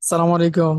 সালাম আলাইকুম।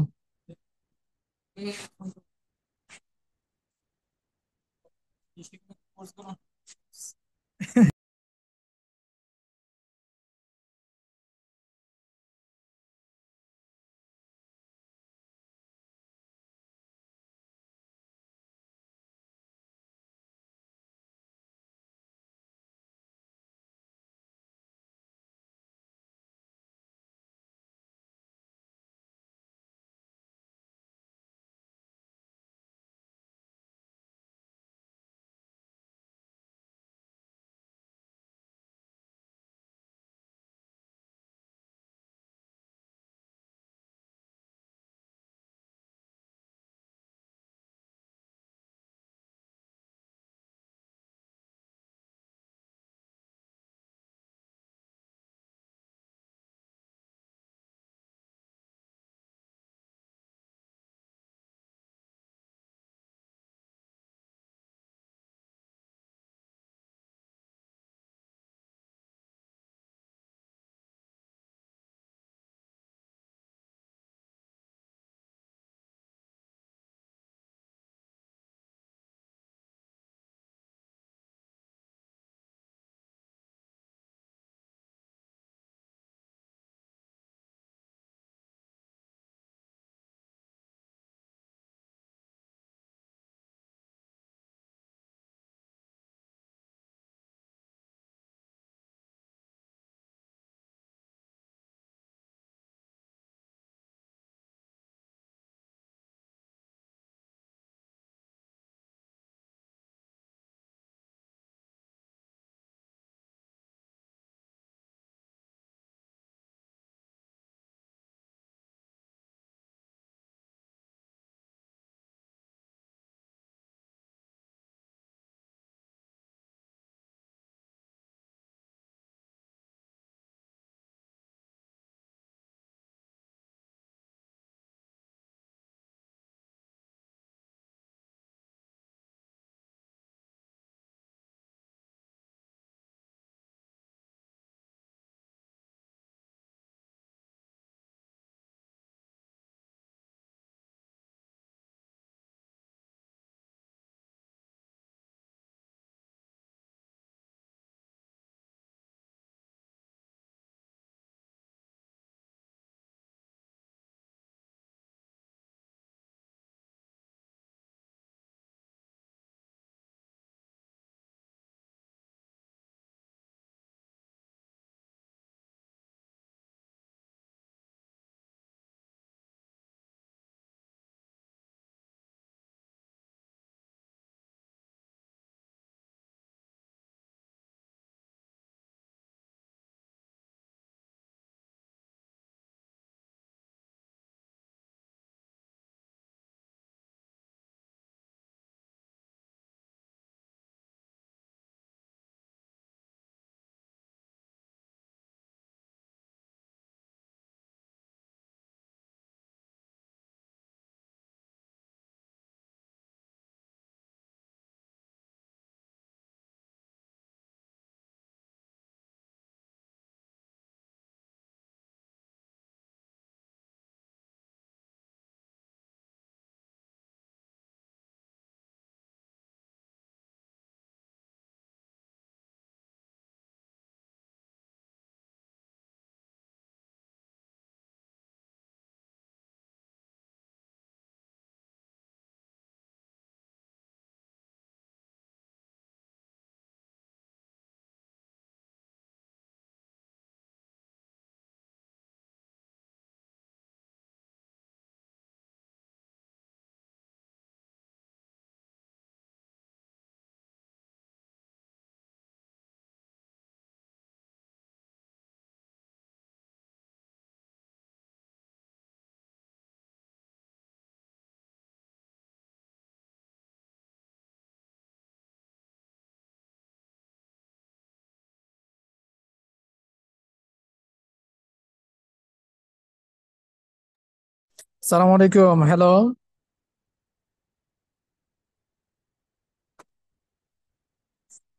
সালাম আলাইকুম। Hello.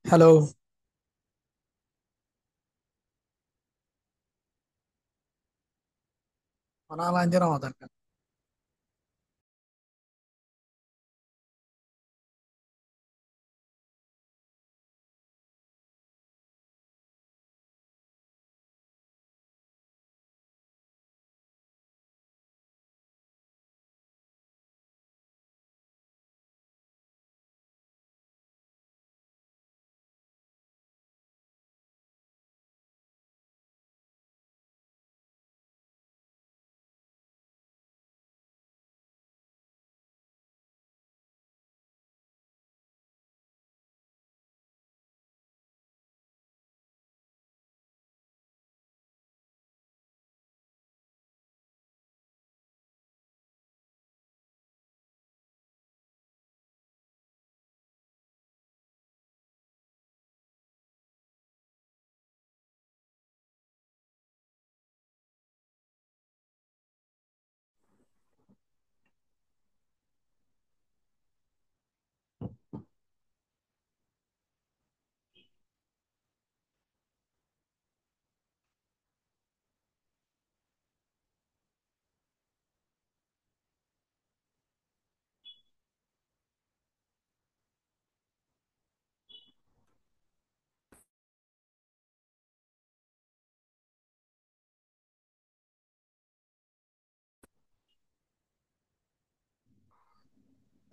Hello. Ana lain dia Ramadan kan.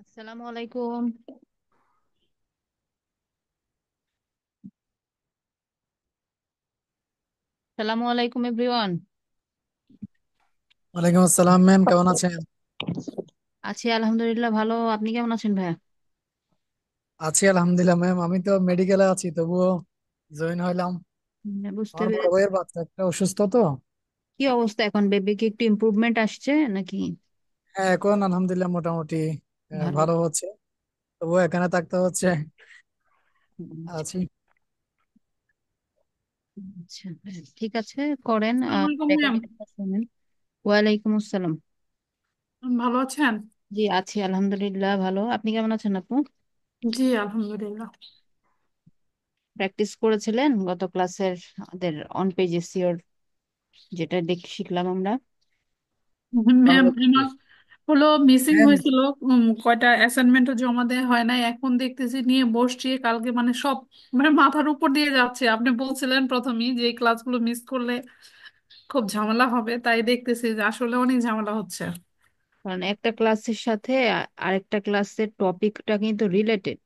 আসসালামু আলাইকুম। আসসালামু আলাইকুম এভরিওয়ান। ওয়ালাইকুম আসসালাম ম্যাম, কেমন আছেন? আছি আলহামদুলিল্লাহ, ভালো। আপনি কেমন আছেন ভাইয়া? আছি আলহামদুলিল্লাহ ম্যাম, আমি তো মেডিকেলে আছি, তবুও জয়েন হইলাম। বুঝতে আমার বড় পেরেছি। ভাইয়ের বাচ্চা একটা অসুস্থ তো। কি অবস্থা এখন? বেবি কি একটু ইমপ্রুভমেন্ট আসছে নাকি? হ্যাঁ, এখন আলহামদুলিল্লাহ মোটামুটি ভালো। ভালো হচ্ছে। তবুও এখানে থাকতে হচ্ছে। আছি। আচ্ছা, ঠিক আছে, করেন। আসসালামু আলাইকুম ম্যাম। রেকর্ডিংটা শুনেন। ওয়ালাইকুম আসসালাম। ভালো আছেন? জি আছি আলহামদুলিল্লাহ, ভালো। আপনি কেমন আছেন আপু? জি আলহামদুলিল্লাহ। প্র্যাকটিস করেছিলেন গত ক্লাসের আমাদের অন পেজ এসিওর, যেটা দেখে শিখলাম আমরা? ম্যাম আমার হলো মিসিং হ্যাঁ হয়েছিল। কয়টা অ্যাসাইনমেন্টও জমা দেওয়া হয় নাই, এখন দেখতেছি নিয়ে বসছি কালকে, মানে সব মানে মাথার উপর দিয়ে যাচ্ছে। আপনি বলছিলেন প্রথমেই যে এই ক্লাসগুলো মিস করলে খুব ঝামেলা হবে, তাই দেখতেছি যে আসলে অনেক ঝামেলা হচ্ছে। কারণ একটা ক্লাসের সাথে আরেকটা ক্লাসের টপিকটা কিন্তু রিলেটেড।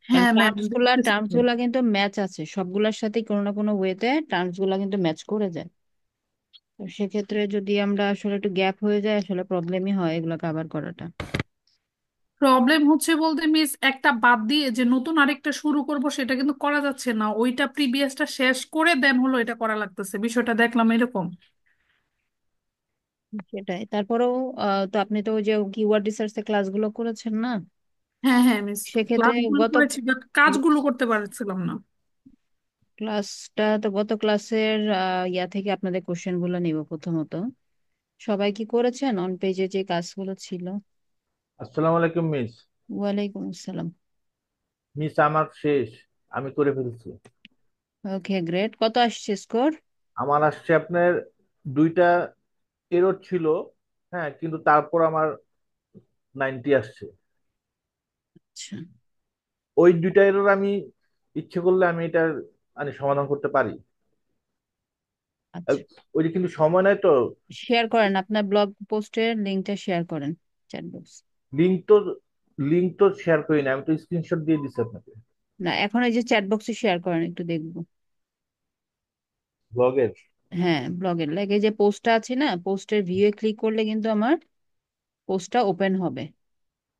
কারণ হ্যাঁ ম্যাম, দেখতেছি টার্মস তো। গুলা কিন্তু ম্যাচ আছে, সবগুলোর সাথে কোনো না কোনো ওয়েতে টার্মস গুলা কিন্তু ম্যাচ করে যায়। তো সেক্ষেত্রে যদি আমরা আসলে একটু গ্যাপ হয়ে যায়, আসলে প্রবলেমই হয় এগুলো কভার করাটা। প্রবলেম হচ্ছে বলতে মিস, একটা বাদ দিয়ে যে নতুন আরেকটা শুরু করব সেটা কিন্তু করা যাচ্ছে না, ওইটা প্রিভিয়াসটা শেষ করে দেন হলো এটা করা লাগতেছে, বিষয়টা দেখলাম এরকম। সেটাই, তারপরেও তো আপনি তো ওই যে কিওয়ার্ড রিসার্চের ক্লাসগুলো করেছেন না? হ্যাঁ হ্যাঁ মিস, সেক্ষেত্রে ক্লাসগুলো গত করেছি বাট কাজগুলো করতে পারছিলাম না। গত ক্লাসের ইয়া থেকে আপনাদের কোশ্চেন গুলো নিব প্রথমত। সবাই কি করেছেন অন পেজে যে কাজগুলো ছিল? আসসালামু আলাইকুম মিস। ওয়ালাইকুম আসসালাম। মিস আমার শেষ, আমি করে ফেলছি। ওকে গ্রেট, কত আসছে স্কোর? আমার আসছে আপনার দুইটা এরর ছিল, হ্যাঁ, কিন্তু তারপর আমার 90 আসছে। আচ্ছা। ওই দুইটা এরর আমি ইচ্ছে করলে আমি এটা মানে সমাধান করতে পারি। আহ, আচ্ছা, ওই যে কিন্তু সময় নাই তো। শেয়ার করেন, আপনার ব্লগ পোস্টের লিঙ্কটা শেয়ার করেন চ্যাট বক্স। লিঙ্ক তো লিঙ্ক তো শেয়ার করি না, আমি তো স্ক্রিনশট দিয়ে দিচ্ছি আপনাকে না, এখন এই যে চ্যাট বক্সে শেয়ার করেন, একটু দেখবো। ব্লগের। হ্যাঁ, ব্লগের লাগে যে পোস্টটা আছে না, পোস্টের ভিউয়ে ক্লিক করলে কিন্তু আমার পোস্টটা ওপেন হবে।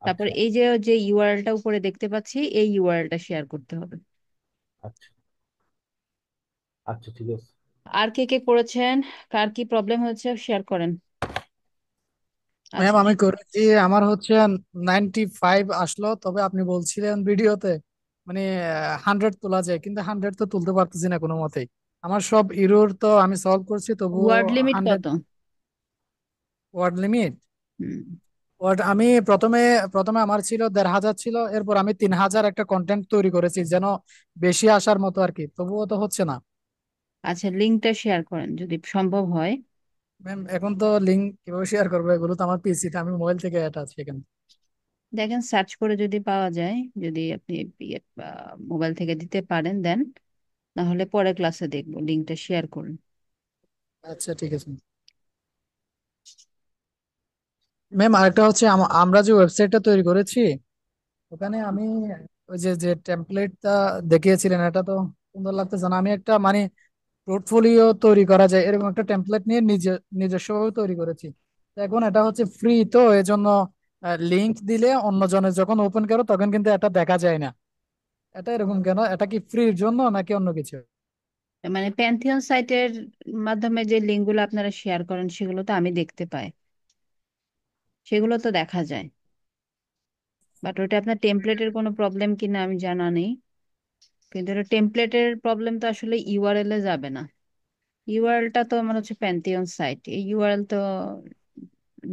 তারপর আচ্ছা এই যে যে ইউআরএলটা উপরে দেখতে পাচ্ছি, এই ইউআরএলটা শেয়ার করতে হবে। আচ্ছা আচ্ছা, ঠিক আছে। আর কে কে করেছেন? কার কি প্রবলেম হয়েছে শেয়ার করেন। ম্যাম, আচ্ছা। আমি করেছি। আমার হচ্ছে 95 আসলো, তবে আপনি বলছিলেন ভিডিওতে মানে 100 তোলা যায়, কিন্তু 100 তো তুলতে পারতেছি না কোনো মতেই। আমার সব ইরোর তো আমি সলভ করছি, তবুও ওয়ার্ড লিমিট 100 কত? Word limit. হুম। ওয়ার্ড আমি প্রথমে প্রথমে আমার ছিল 1500 ছিল, এরপর আমি 3000 একটা কন্টেন্ট তৈরি করেছি যেন বেশি আসার মতো আর কি, তবুও তো হচ্ছে না। আচ্ছা, লিঙ্কটা শেয়ার করেন যদি সম্ভব হয়। ম্যাম এখন তো লিঙ্ক কিভাবে শেয়ার করবো, এগুলো তো আমার পিসিতে, আমি মোবাইল থেকে এটা আছে এখানে। দেখেন সার্চ করে যদি পাওয়া যায়, যদি আপনি মোবাইল থেকে দিতে পারেন দেন, না হলে পরে ক্লাসে দেখবো, লিঙ্কটা শেয়ার করুন। আচ্ছা ঠিক আছে ম্যাম। আরেকটা হচ্ছে আমরা যে ওয়েবসাইটটা তৈরি করেছি, ওখানে আমি ওই যে যে টেমপ্লেটটা দেখিয়েছিলেন, এটা তো সুন্দর লাগতেছে না। আমি একটা মানে পোর্টফোলিও তৈরি করা যায় এরকম একটা টেমপ্লেট নিয়ে নিজস্বভাবে তৈরি করেছি। তো এখন এটা হচ্ছে ফ্রি, তো এজন্য লিংক দিলে অন্যজনের যখন ওপেন করো তখন কিন্তু এটা দেখা যায় না। এটা এরকম কেন? এটা কি ফ্রির জন্য নাকি অন্য কিছু? মানে প্যান্থিয়ন সাইটের মাধ্যমে যে লিঙ্কগুলো আপনারা শেয়ার করেন সেগুলো তো আমি দেখতে পাই, সেগুলো তো দেখা যায়। বাট ওটা আপনার টেমপ্লেটের কোনো প্রবলেম কিনা আমি জানা নেই। কিন্তু এটা টেমপ্লেটের প্রবলেম তো আসলে ইউআরএল এ যাবে না। ইউআরএলটা তো আমার হচ্ছে প্যান্থিয়ন সাইট, এই ইউআরএল তো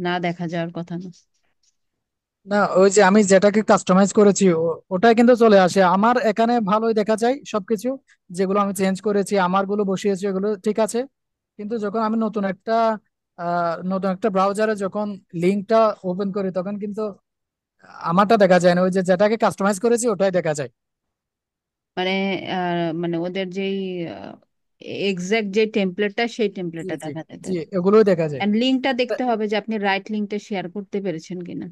না দেখা যাওয়ার কথা না। না, ওই যে আমি যেটাকে কাস্টমাইজ করেছি ওটাই কিন্তু চলে আসে আমার এখানে, ভালোই দেখা যায় সবকিছু। যেগুলো আমি চেঞ্জ করেছি, আমার গুলো বসিয়েছি, এগুলো ঠিক আছে। কিন্তু যখন আমি নতুন একটা ব্রাউজারে যখন লিঙ্কটা ওপেন করি তখন কিন্তু আমারটা দেখা যায় না, ওই যে যেটাকে কাস্টমাইজ করেছি ওটাই দেখা যায়। মানে মানে ওদের যেই এক্সাক্ট যে টেমপ্লেটটা সেই জি টেমপ্লেটটা জি দেখা যেত। জি, এগুলোই দেখা যায়। এন্ড লিঙ্কটা দেখতে হবে যে আপনি রাইট লিঙ্কটা শেয়ার করতে পেরেছেন কিনা,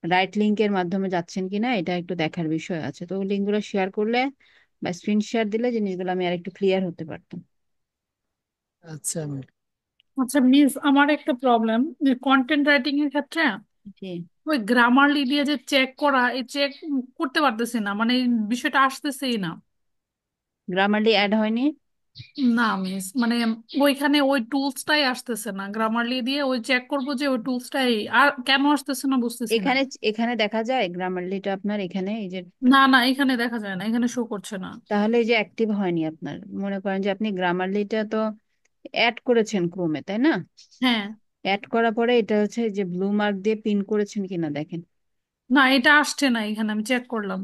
রাইট লিঙ্কের মাধ্যমে যাচ্ছেন কিনা, এটা একটু দেখার বিষয় আছে। তো লিঙ্কগুলো শেয়ার করলে বা স্ক্রিন শেয়ার দিলে জিনিসগুলো আমি আর একটু ক্লিয়ার হতে পারতাম। আচ্ছা ম্যাম। আচ্ছা মিস, আমার একটা প্রবলেম যে কন্টেন্ট রাইটিং এর ক্ষেত্রে জি। ওই গ্রামারলি দিয়ে যে চেক করা, এই চেক করতে পারতেছি না, মানে এই বিষয়টা আসতেছেই না। গ্রামারলি অ্যাড হয়নি। না মিস, মানে ওইখানে ওই টুলসটাই আসতেছে না, গ্রামারলি দিয়ে ওই চেক করবো যে ওই টুলসটাই আর কেন আসতেছে না বুঝতেছি না। এখানে এখানে দেখা যায় গ্রামারলিটা আপনার এখানে এই যে, না না, এখানে দেখা যায় না, এখানে শো করছে না। তাহলে এই যে অ্যাক্টিভ হয়নি আপনার। মনে করেন যে আপনি গ্রামারলিটা তো অ্যাড করেছেন ক্রোমে, তাই না? হ্যাঁ। অ্যাড করার পরে এটা হচ্ছে যে ব্লু মার্ক দিয়ে পিন করেছেন কিনা দেখেন। না, এটা আসছে না, এখানে আমি চেক করলাম।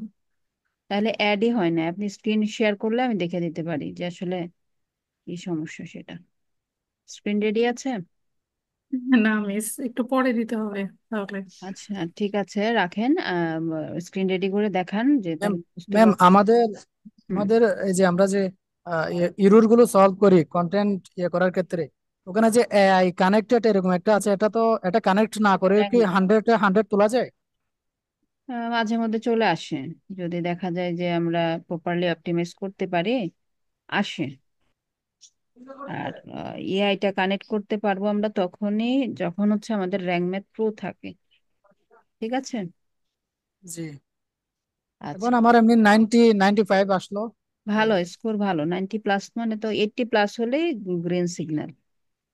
তাহলে অ্যাডই হয় না। আপনি স্ক্রিন শেয়ার করলে আমি দেখে দিতে পারি যে আসলে কি সমস্যা সেটা। স্ক্রিন রেডি আছে? না মিস, একটু পরে দিতে হবে তাহলে। আচ্ছা ঠিক আছে, রাখেন। স্ক্রিন রেডি করে দেখান যে ম্যাম, তাহলে বুঝতে ম্যাম পারবেন। আমাদের হুম। আমাদের এই যে আমরা যে ইরর গুলো সলভ করি কন্টেন্ট করার ক্ষেত্রে, ওখানে যে এআই কানেক্টেড এরকম একটা আছে, এটা তো এটা কানেক্ট না করে কি 100 তোলা যায়? মাঝে মধ্যে চলে আসে, যদি দেখা যায় যে আমরা প্রপারলি অপটিমাইজ করতে পারি, আসে। আর এআইটা কানেক্ট করতে পারবো আমরা তখনই যখন হচ্ছে আমাদের র্যাঙ্ক ম্যাথ প্রো থাকে। ঠিক আছে। জি। আচ্ছা। এখন আমার এমনি 95 আসলো। ভালো স্কোর, ভালো 90+, মানে তো 80+ হলেই গ্রিন সিগন্যাল,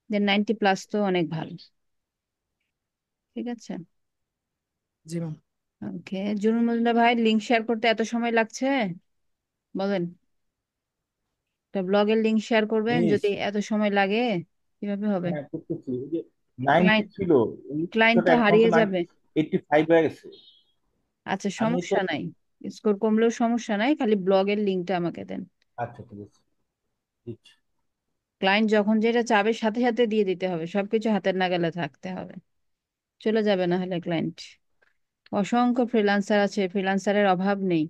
দেন 90+ তো অনেক ভালো। ঠিক আছে। জি ম্যাম। ওকে, জুনুল মজুমদার ভাই, লিঙ্ক শেয়ার করতে এত সময় লাগছে বলেন? একটা ব্লগের লিঙ্ক শেয়ার করবেন মিস, যদি এত সময় লাগে, কিভাবে হবে? হ্যাঁ করতেছি। ওই যে 90 ক্লায়েন্ট, ছিল, ওই ক্লায়েন্ট বিষয়টা তো এখন তো হারিয়ে যাবে। 85 হয়ে গেছে। আচ্ছা আমি তো, সমস্যা নাই, স্কোর কমলেও সমস্যা নাই, খালি ব্লগের লিঙ্কটা আমাকে দেন। আচ্ছা ঠিক আছে, দিচ্ছি। ক্লায়েন্ট যখন যেটা চাবে সাথে সাথে দিয়ে দিতে হবে, সবকিছু হাতের নাগালে থাকতে হবে, চলে যাবে না হলে ক্লায়েন্ট। অসংখ্য ফ্রিল্যান্সার আছে, ফ্রিল্যান্সারের অভাব নেই।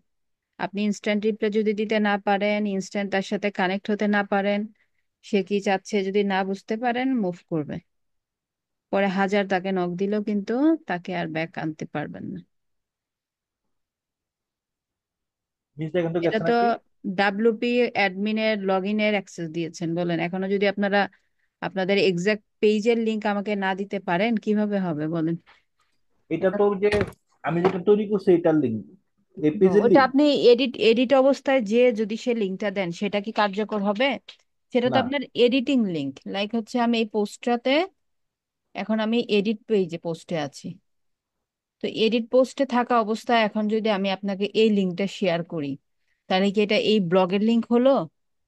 আপনি ইনস্ট্যান্ট রিপ্লাই যদি দিতে না পারেন, ইনস্ট্যান্ট তার সাথে কানেক্ট হতে না পারেন, সে কি চাচ্ছে যদি না বুঝতে পারেন, মুভ করবে। পরে হাজার তাকে নক দিলেও কিন্তু তাকে আর ব্যাক আনতে পারবেন না। মিস এখন তো এটা গেছে তো নাকি? ডাব্লিউপি অ্যাডমিনের লগ ইনের অ্যাক্সেস দিয়েছেন বলেন, এখনো যদি আপনারা আপনাদের এক্সাক্ট পেজের লিংক আমাকে না দিতে পারেন কিভাবে হবে বলেন? এটা তো ওই যে আমি যেটা তৈরি করছি এটার লিঙ্ক, এই পেজের ওটা লিঙ্ক। আপনি এডিট এডিট অবস্থায় যে যদি সে লিঙ্কটা দেন সেটা কি কার্যকর হবে? সেটা তো না, আপনার এডিটিং লিংক। লাইক হচ্ছে আমি এই পোস্টটাতে, এখন আমি এডিট পেজে পোস্টে আছি, তো এডিট পোস্টে থাকা অবস্থায় এখন যদি আমি আপনাকে এই লিঙ্কটা শেয়ার করি, তাহলে কি এটা এই ব্লগের লিংক হলো?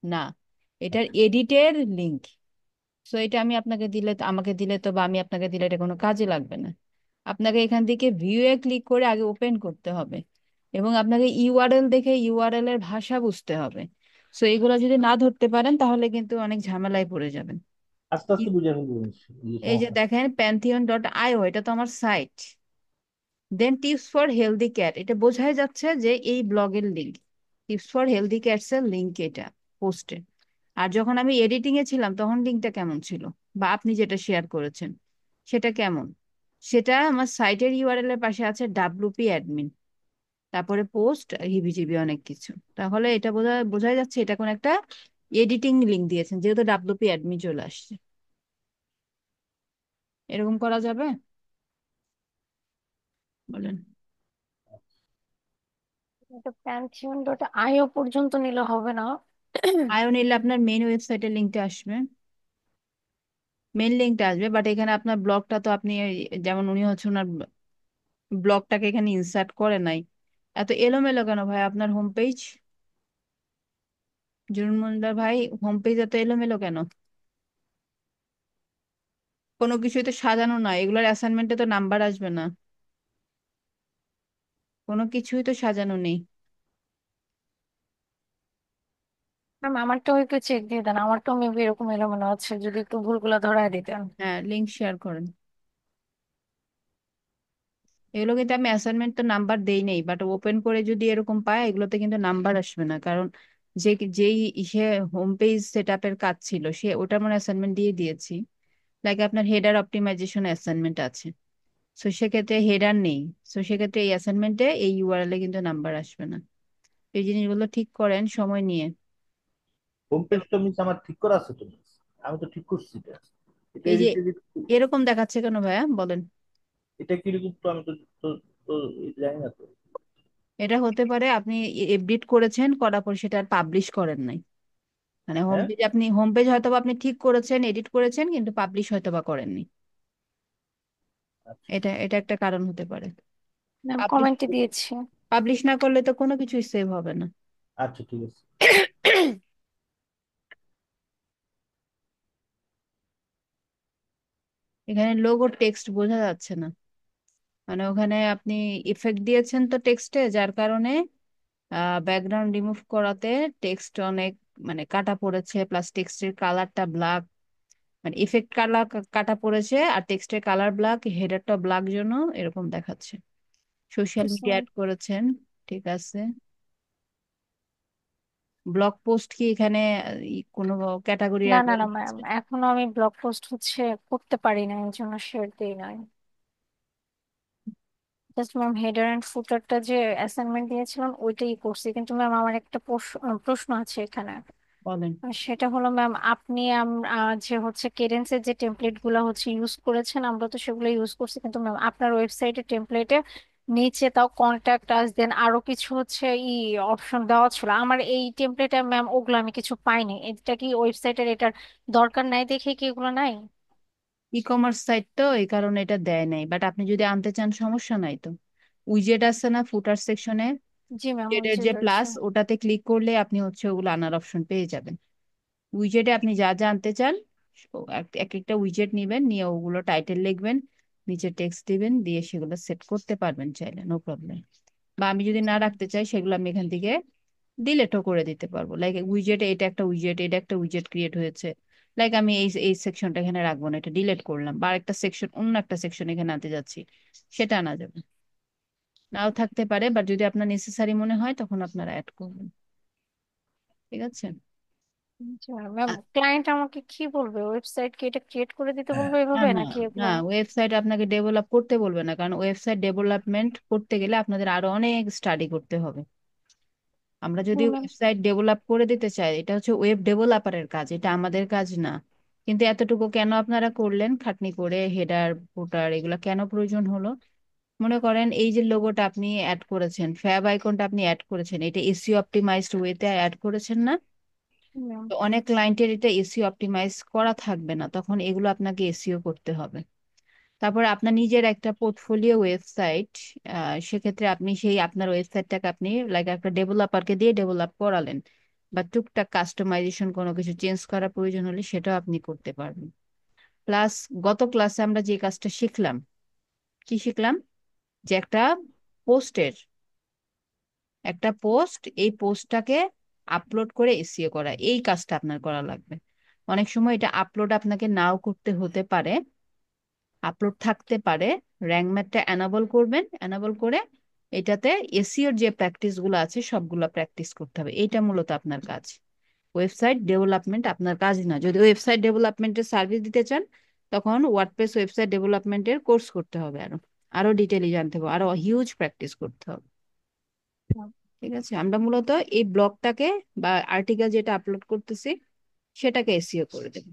না, এটার এডিটের লিংক। সো এটা আমি আপনাকে দিলে, আমাকে দিলে তো বা আমি আপনাকে দিলে এটা কোনো কাজে লাগবে না। আপনাকে এখান থেকে ভিউ এ ক্লিক করে আগে ওপেন করতে হবে, এবং আপনাকে ইউআরএল দেখে ইউআরএল এর ভাষা বুঝতে হবে। সো এগুলো যদি না ধরতে পারেন তাহলে কিন্তু অনেক ঝামেলায় পড়ে যাবেন। আস্তে আস্তে বুঝে ফেলবো এই এই যে সমস্যা। দেখেন pantheon.io, এটা তো আমার সাইট। দেন টিপস ফর হেলদি ক্যাট, এটা বোঝাই যাচ্ছে যে এই ব্লগের link, tips for healthy cats এর লিঙ্ক এটা পোস্টে। আর যখন আমি এডিটিং এ ছিলাম তখন লিঙ্কটা কেমন ছিল, বা আপনি যেটা শেয়ার করেছেন সেটা কেমন, সেটা আমার সাইটের ইউআরএল এর পাশে আছে ডাব্লুপি অ্যাডমিন, তারপরে পোস্ট হিবিজিবি অনেক কিছু। তাহলে এটা বোঝাই যাচ্ছে এটা কোন একটা এডিটিং লিঙ্ক দিয়েছেন, যেহেতু ডাব্লুপি অ্যাডমিন চলে আসছে। এরকম করা যাবে? বলেন। এটা pantheon.io পর্যন্ত নিলে হবে না? আয়ো নিলে আপনার মেইন ওয়েবসাইটের লিঙ্কটা আসবে, মেইন লিঙ্কটা আসবে, বাট এখানে আপনার ব্লগটা তো আপনি যেমন উনি হচ্ছে ওনার ব্লগটাকে এখানে ইনসার্ট করে নাই। এত এলোমেলো কেন ভাই আপনার হোম পেজ? জুন মন্ডল ভাই, হোম পেজ এত এলোমেলো কেন? কোনো কিছুই তো সাজানো না, এগুলোর অ্যাসাইনমেন্টে তো নাম্বার আসবে না, কোনো কিছুই তো সাজানো নেই। ম্যাম, আমারটাও একটু চেক দিয়ে দেন, আমারটাও মেবি এরকম এলোমেলো আছে, যদি একটু ভুলগুলো ধরায় দিতেন। হ্যাঁ, লিঙ্ক শেয়ার করেন। এগুলো কিন্তু আমি অ্যাসাইনমেন্ট তো নাম্বার দেই নেই, বাট ওপেন করে যদি এরকম পায় এগুলোতে কিন্তু নাম্বার আসবে না, কারণ যে যেই ইসে হোম পেজ সেট আপের কাজ ছিল সে ওটার মানে অ্যাসাইনমেন্ট দিয়ে দিয়েছি। লাইক আপনার হেডার অপটিমাইজেশন অ্যাসাইনমেন্ট আছে, সো সেক্ষেত্রে হেডার নেই, সো সেক্ষেত্রে এই অ্যাসাইনমেন্টে এই ইউআরএল এ কিন্তু নাম্বার আসবে না। এই জিনিসগুলো ঠিক করেন সময় নিয়ে। হোম পেজটা মিস আমার ঠিক করা আছে তো miss? আমি তো ঠিক করছি এটা। এটা এই যে এডিট এডিট, এরকম দেখাচ্ছে কেন ভাইয়া বলেন? এটা কিরকম তো আমি তো তো তো জানি না তো। এটা হতে পারে আপনি এডিট করেছেন, করার পর সেটা পাবলিশ করেন নাই। মানে হ্যাঁ, হোম পেজ হয়তো বা আপনি ঠিক করেছেন, এডিট করেছেন, কিন্তু পাবলিশ হয়তো বা করেননি। আচ্ছা এটা একটা কারণ হতে পারে। ম্যাম, পাবলিশ কমেন্টে দিয়েছি। পাবলিশ না করলে তো কোনো কিছুই সেভ হবে না। আচ্ছা, ঠিক আছে। এখানে লোগো টেক্সট বোঝা যাচ্ছে না, মানে ওখানে আপনি ইফেক্ট দিয়েছেন তো টেক্সটে, যার কারণে ব্যাকগ্রাউন্ড রিমুভ করাতে টেক্সট অনেক মানে কাটা পড়েছে, প্লাস টেক্সটের কালারটা ব্ল্যাক, মানে ইফেক্ট কালার কাটা পড়েছে আর টেক্সটের কালার ব্ল্যাক, হেডারটা ব্ল্যাক, জন্য এরকম দেখাচ্ছে। সোশ্যাল মিডিয়া অ্যাড করেছেন, ঠিক আছে। ব্লগ পোস্ট কি এখানে কোনো ক্যাটাগরি না অ্যাড না করা না ম্যাম, হয়েছে? এখনো আমি ব্লগ পোস্ট করতে পারি না, এর জন্য শেয়ার দিই নাই। জাস্ট ম্যাম, হেডার এন্ড ফুটারটা যে অ্যাসাইনমেন্ট দিয়েছিলাম ওইটাই করছি, কিন্তু ম্যাম আমার একটা প্রশ্ন আছে এখানে। বলেন। সেটা হলো ম্যাম, আপনি যে হচ্ছে কেডেন্সের যে টেমপ্লেট গুলো হচ্ছে ইউজ করেছেন, আমরা তো সেগুলো ইউজ করছি, কিন্তু ম্যাম আপনার ওয়েবসাইটে টেমপ্লেটে নিচে তাও কন্ট্যাক্ট আস দেন আরো কিছু হচ্ছে অপশন দেওয়া ছিল, আমার এই টেমপ্লেটে ম্যাম ওগুলো আমি কিছু পাইনি। এটা কি ওয়েবসাইটের এটার দরকার নাই দেখে কি এগুলো নাই? ই কমার্স সাইট তো এই কারণে এটা দেয় নাই, বাট আপনি যদি আনতে চান সমস্যা নাই তো। উইজেট আছে না ফুটার সেকশনে, জি ম্যাম, উইজেটের যে উইজেট আছে। প্লাস ওটাতে ক্লিক করলে আপনি হচ্ছে ওগুলো আনার অপশন পেয়ে যাবেন। উইজেটে আপনি যা যা আনতে চান এক একটা উইজেট নিবেন, নিয়ে ওগুলো টাইটেল লিখবেন, নিচে টেক্সট দিবেন, দিয়ে সেগুলো সেট করতে পারবেন চাইলে, নো প্রবলেম। বা আমি যদি না রাখতে চাই সেগুলো আমি এখান থেকে ডিলেটও করে দিতে পারবো। লাইক উইজেটে এটা একটা উইজেট, এটা একটা উইজেট ক্রিয়েট হয়েছে, লাইক আমি এই এই সেকশনটা এখানে রাখবো না, এটা ডিলিট করলাম, বা একটা সেকশন অন্য একটা সেকশন এখানে আনতে যাচ্ছি, সেটা আনা যাবে। নাও থাকতে পারে, বাট যদি আপনার নেসেসারি মনে হয় তখন আপনারা অ্যাড করবেন, ঠিক আছে। ম্যাম, ক্লায়েন্ট আমাকে কি বলবে? ওয়েবসাইট কি এটা ক্রিয়েট করে দিতে বলবে না এভাবে, না নাকি না, এগুলো? ওয়েবসাইট আপনাকে ডেভেলপ করতে বলবে না, কারণ ওয়েবসাইট ডেভেলপমেন্ট করতে গেলে আপনাদের আরো অনেক স্টাডি করতে হবে। আমরা যদি ম্যাম, ওয়েবসাইট ডেভেলপ করে দিতে চাই, এটা হচ্ছে ওয়েব ডেভেলপারের কাজ, এটা আমাদের কাজ না। কিন্তু এতটুকু কেন আপনারা করলেন খাটনি করে, হেডার ফুটার এগুলা কেন প্রয়োজন হলো? মনে করেন এই যে লোগোটা আপনি অ্যাড করেছেন, ফ্যাব আইকনটা আপনি অ্যাড করেছেন, এটা এসইও অপটিমাইজড ওয়েতে অ্যাড করেছেন না? ম্যাম, তো অনেক ক্লায়েন্টের এটা এসইও অপটিমাইজ করা থাকবে না, তখন এগুলো আপনাকে এসইও করতে হবে। তারপর আপনার নিজের একটা পোর্টফোলিও ওয়েবসাইট, সেক্ষেত্রে আপনি সেই আপনার ওয়েবসাইটটাকে আপনি লাইক একটা ডেভেলপারকে দিয়ে ডেভেলপ করালেন, বা টুকটাক কাস্টমাইজেশন কোনো কিছু চেঞ্জ করার প্রয়োজন হলে সেটাও আপনি করতে পারবেন। প্লাস গত ক্লাসে আমরা যে কাজটা শিখলাম, কি শিখলাম? যে পোস্টের পোস্ট, এই পোস্টটাকে আপলোড করে এসইও করা, এই কাজটা আপনার করা লাগবে। অনেক সময় এটা আপলোড আপনাকে নাও করতে হতে পারে, আপলোড থাকতে পারে। র্যাঙ্ক ম্যাথটা এনাবল করবেন, এনাবল করে এটাতে এসইওর যে প্র্যাকটিস গুলো আছে সবগুলো প্র্যাকটিস করতে হবে। এইটা মূলত আপনার কাজ। ওয়েবসাইট ডেভেলপমেন্ট আপনার কাজ না। যদি ওয়েবসাইট ডেভেলপমেন্টের সার্ভিস দিতে চান, তখন ওয়ার্ডপ্রেস ওয়েবসাইট ডেভেলপমেন্টের কোর্স করতে হবে, আরো আরো ডিটেইলি জানতে হবে, আরো হিউজ প্র্যাকটিস করতে হবে। ঠিক আছে, আমরা মূলত এই ব্লগটাকে বা আর্টিকেল যেটা আপলোড করতেছি সেটাকে এসইও করে দেবো।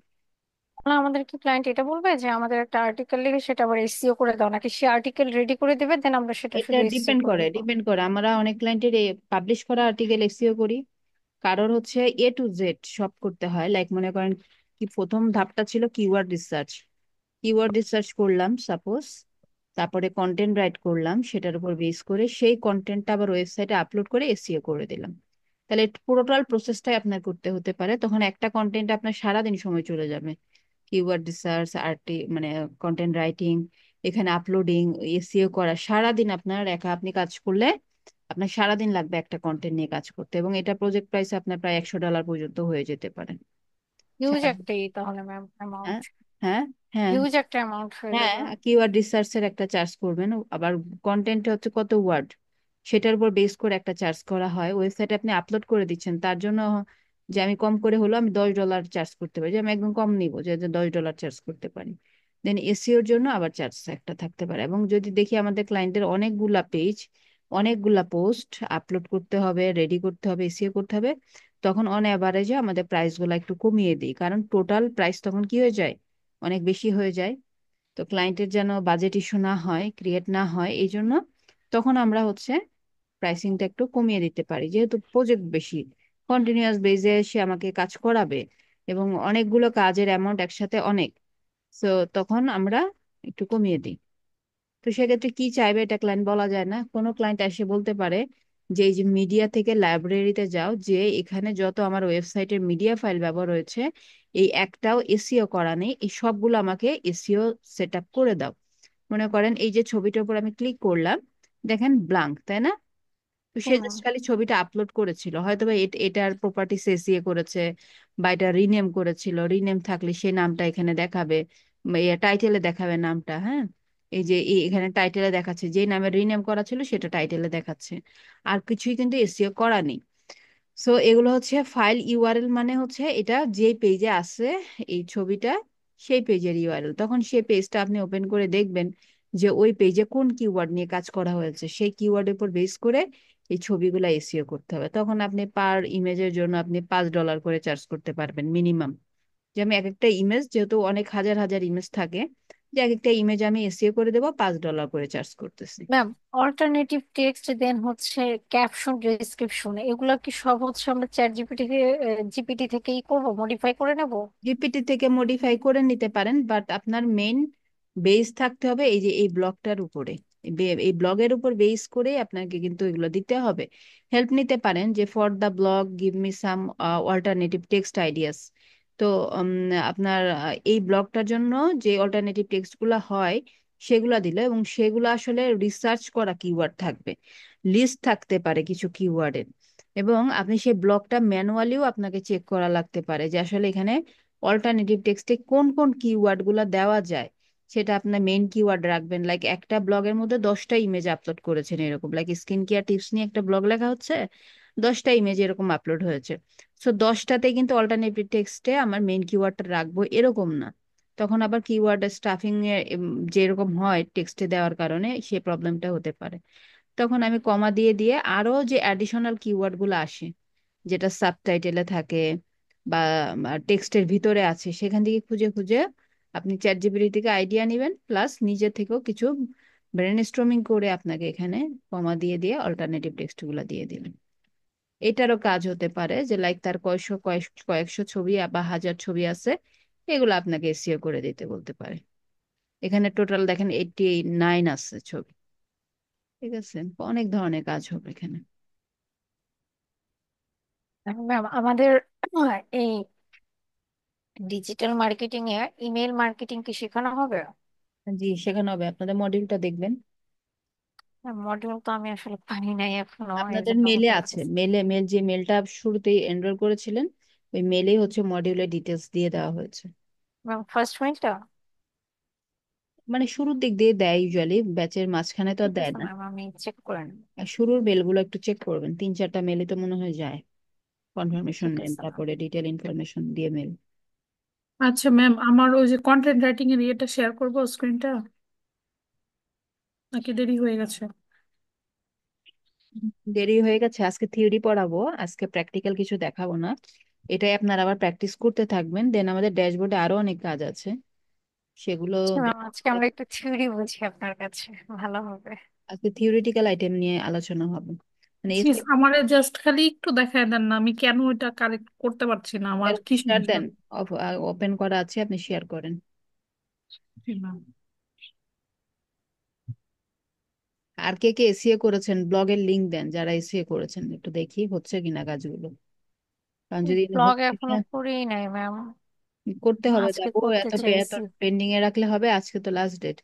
তাহলে আমাদের কি ক্লায়েন্ট এটা বলবে যে আমাদের একটা আর্টিকেল লিখে সেটা আবার এসইও করে দাও, নাকি সে আর্টিকেল রেডি করে দেবে দেন আমরা সেটা এটা শুধু এসইও ডিপেন্ড করে করে, দিব? ডিপেন্ড করে। আমরা অনেক ক্লায়েন্টের পাবলিশ করা আর্টিকেল এসইও করি, কারোর হচ্ছে A to Z সব করতে হয়। লাইক মনে করেন কি প্রথম ধাপটা ছিল কিওয়ার্ড রিসার্চ, কিওয়ার্ড রিসার্চ করলাম সাপোজ, তারপরে কন্টেন্ট রাইট করলাম, সেটার উপর বেস করে সেই কন্টেন্টটা আবার ওয়েবসাইটে আপলোড করে এসইও করে দিলাম। তাহলে পুরোটাল প্রসেসটাই আপনার করতে হতে পারে, তখন একটা কন্টেন্ট আপনার সারাদিন সময় চলে যাবে। কিওয়ার্ড রিসার্চ, মানে কন্টেন্ট রাইটিং, এখানে আপলোডিং, এসইও করা, সারাদিন আপনার একা আপনি কাজ করলে আপনার সারাদিন লাগবে একটা কন্টেন্ট নিয়ে কাজ করতে, এবং এটা প্রজেক্ট প্রাইস আপনার প্রায় $100 পর্যন্ত হয়ে যেতে পারে। হিউজ সারাদিন। একটাই তাহলে ম্যাম অ্যামাউন্ট, হ্যাঁ, হ্যাঁ, হ্যাঁ, হিউজ একটা অ্যামাউন্ট হয়ে হ্যাঁ। যাবে। কিওয়ার্ড রিসার্চের একটা চার্জ করবেন, আবার কন্টেন্ট হচ্ছে কত ওয়ার্ড, সেটার উপর বেস করে একটা চার্জ করা হয়। ওয়েবসাইটে আপনি আপলোড করে দিচ্ছেন, তার জন্য যে আমি কম করে হলো আমি $10 চার্জ করতে পারি, যে আমি একদম কম নিব, যে যে $10 চার্জ করতে পারি। দেন এসইওর জন্য আবার চার্জ একটা থাকতে পারে। এবং যদি দেখি আমাদের ক্লায়েন্টের অনেকগুলা পেজ, অনেকগুলা পোস্ট আপলোড করতে হবে, রেডি করতে হবে, এসইও করতে হবে, তখন অন অ্যাভারেজে আমাদের প্রাইস গুলা একটু কমিয়ে দিই, কারণ টোটাল প্রাইস তখন কি হয়ে যায়, অনেক বেশি হয়ে যায়। তো ক্লায়েন্টের যেন বাজেট ইস্যু না হয়, ক্রিয়েট না হয়, এই জন্য তখন আমরা হচ্ছে প্রাইসিংটা একটু কমিয়ে দিতে পারি। যেহেতু প্রজেক্ট বেশি, কন্টিনিউয়াস বেজে সে আমাকে কাজ করাবে এবং অনেকগুলো কাজের অ্যামাউন্ট একসাথে অনেক, তো তখন আমরা একটু কমিয়ে দিই। তো সেক্ষেত্রে কি চাইবে এটা ক্লায়েন্ট বলা যায় না। কোনো ক্লায়েন্ট এসে বলতে পারে যে এই যে মিডিয়া থেকে লাইব্রেরিতে যাও, যে এখানে যত আমার ওয়েবসাইটের মিডিয়া ফাইল ব্যবহার হয়েছে এই একটাও এসইও করা নেই, এই সবগুলো আমাকে এসইও সেট আপ করে দাও। মনে করেন এই যে ছবিটার উপর আমি ক্লিক করলাম, দেখেন ব্লাঙ্ক, তাই না? তো সে হুম। জাস্ট খালি ছবিটা আপলোড করেছিল, হয়তো বা এটার প্রপার্টিস এসিয়ে করেছে, বা এটা রিনেম করেছিল, রিনেম থাকলে সেই নামটা এখানে দেখাবে, টাইটেলে দেখাবে নামটা। হ্যাঁ, এই যে এখানে টাইটেলে দেখাচ্ছে যে নামে রিনেম করা ছিল সেটা টাইটেলে দেখাচ্ছে, আর কিছুই কিন্তু এসিও করা নেই। সো এগুলো হচ্ছে ফাইল ইউআরএল, মানে হচ্ছে এটা যে পেজে আছে এই ছবিটা, সেই পেজের ইউআরএল। তখন সেই পেজটা আপনি ওপেন করে দেখবেন যে ওই পেজে কোন কিওয়ার্ড নিয়ে কাজ করা হয়েছে, সেই কিওয়ার্ডের উপর বেস করে এই ছবিগুলা এসইও করতে হবে। তখন আপনি পার ইমেজের জন্য আপনি $5 করে চার্জ করতে পারবেন মিনিমাম। যে আমি এক একটা ইমেজ, যেহেতু অনেক হাজার হাজার ইমেজ থাকে, যে এক একটা ইমেজ আমি এসইও করে দেবো, $5 করে চার্জ করতেছি। ম্যাম, অল্টারনেটিভ টেক্সট দেন হচ্ছে ক্যাপশন, ডেসক্রিপশন, এগুলা কি সব হচ্ছে আমরা চ্যাট জিপিটি থেকেই করবো, মডিফাই করে নেব? জিপিটি থেকে মডিফাই করে নিতে পারেন, বাট আপনার মেইন বেস থাকতে হবে এই যে এই ব্লগটার উপরে। এই ব্লগের উপর বেস করে আপনাকে কিন্তু এগুলো দিতে হবে। হেল্প নিতে পারেন যে for the blog give me some alternative text ideas. তো উম, আপনার এই ব্লগটার জন্য যে অল্টারনেটিভ টেক্সট গুলা হয় সেগুলা দিলে, এবং সেগুলো আসলে রিসার্চ করা কিওয়ার্ড থাকবে, লিস্ট থাকতে পারে কিছু কিওয়ার্ডের, এবং আপনি সেই ব্লগটা ম্যানুয়ালিও আপনাকে চেক করা লাগতে পারে যে আসলে এখানে অল্টারনেটিভ টেক্সটে কোন কোন কিওয়ার্ড গুলা দেওয়া যায়। সেটা আপনার মেইন কিওয়ার্ড রাখবেন। লাইক একটা ব্লগের মধ্যে 10টা ইমেজ আপলোড করেছেন এরকম, লাইক স্কিন কেয়ার টিপস নিয়ে একটা ব্লগ লেখা হচ্ছে, 10টা ইমেজ এরকম আপলোড হয়েছে। সো 10টাতে কিন্তু অল্টারনেটিভ টেক্সটে আমার মেইন কিওয়ার্ডটা রাখবো এরকম না। তখন আবার কিওয়ার্ড স্টাফিং এ যেরকম হয় টেক্সটে দেওয়ার কারণে সে প্রবলেমটা হতে পারে। তখন আমি কমা দিয়ে দিয়ে আরো যে অ্যাডিশনাল কিওয়ার্ড গুলো আসে, যেটা সাবটাইটেলে থাকে বা টেক্সটের ভিতরে আছে, সেখান থেকে খুঁজে খুঁজে আপনি চ্যাট জিপিটি থেকে আইডিয়া নেবেন, প্লাস নিজে থেকেও কিছু ব্রেন স্ট্রমিং করে আপনাকে এখানে কমা দিয়ে দিয়ে অল্টারনেটিভ টেক্সট গুলা দিয়ে দিবেন। এটারও কাজ হতে পারে যে লাইক তার কয়েকশো ছবি বা হাজার ছবি আছে, এগুলো আপনাকে এসইও করে দিতে বলতে পারে। এখানে টোটাল দেখেন 89 আছে ছবি। ঠিক আছে, অনেক ধরনের কাজ হবে এখানে। ম্যাম, আমাদের এই ডিজিটাল মার্কেটিং এ ইমেল মার্কেটিং কি শেখানো হবে? জি, শেখানো হবে, আপনাদের মডিউলটা দেখবেন। মডিউল তো আমি আসলে পানি নাই এখনো, এই আপনাদের জন্য মেলে বুঝতে আছে, পারতেছি। মেল যে মেলটা শুরুতেই এনরোল করেছিলেন ওই মেলেই হচ্ছে মডিউলের ডিটেলস দিয়ে দেওয়া হয়েছে। ম্যাম ফার্স্ট মেইলটা? মানে শুরুর দিক দিয়ে দেয় ইউজুয়ালি, ব্যাচের মাঝখানে তো আর ঠিক দেয় আছে না। ম্যাম, আমি চেক করে নেব। আর শুরুর মেলগুলো একটু চেক করবেন, 3-4টা মেলে তো মনে হয় যায়, কনফার্মেশন ঠিক নেন আছে ম্যাম। তারপরে ডিটেল ইনফরমেশন দিয়ে মেল। আচ্ছা ম্যাম, আমার ওই যে কন্টেন্ট রাইটিং এর ইয়েটা শেয়ার করবো স্ক্রিনটা, নাকি দেরি হয়ে গেছে? দেরি হয়ে গেছে, আজকে থিওরি পড়াবো, আজকে প্র্যাকটিক্যাল কিছু দেখাবো না। এটাই আপনারা আবার প্র্যাকটিস করতে থাকবেন, দেন আমাদের ড্যাশবোর্ডে আরো অনেক কাজ আছে, সেগুলো আচ্ছা ম্যাম, আজকে দেখার আমরা পর একটু থিওরি বুঝি আপনার কাছে, ভালো হবে। আজকে থিওরিটিক্যাল আইটেম নিয়ে আলোচনা হবে। মানে প্লিজ আমারে জাস্ট খালি একটু দেখায় দেন না, আমি কেন এটা কারেক্ট করতে পারছি না, আমার কি শেয়ার সমস্যা? দেন, ওপেন করা আছে, আপনি শেয়ার করেন। জি ম্যাম। আর কে কে এসিএ করেছেন ব্লগের লিংক দেন, যারা এসিএ করেছেন একটু দেখি হচ্ছে কিনা কাজগুলো, কারণ যদি ব্লগ হচ্ছে এখনো কিনা করেই নাই ম্যাম, করতে হবে, আজকে দেখো করতে এত চাইছি। পেন্ডিং এ রাখলে হবে, আজকে তো লাস্ট ডেট।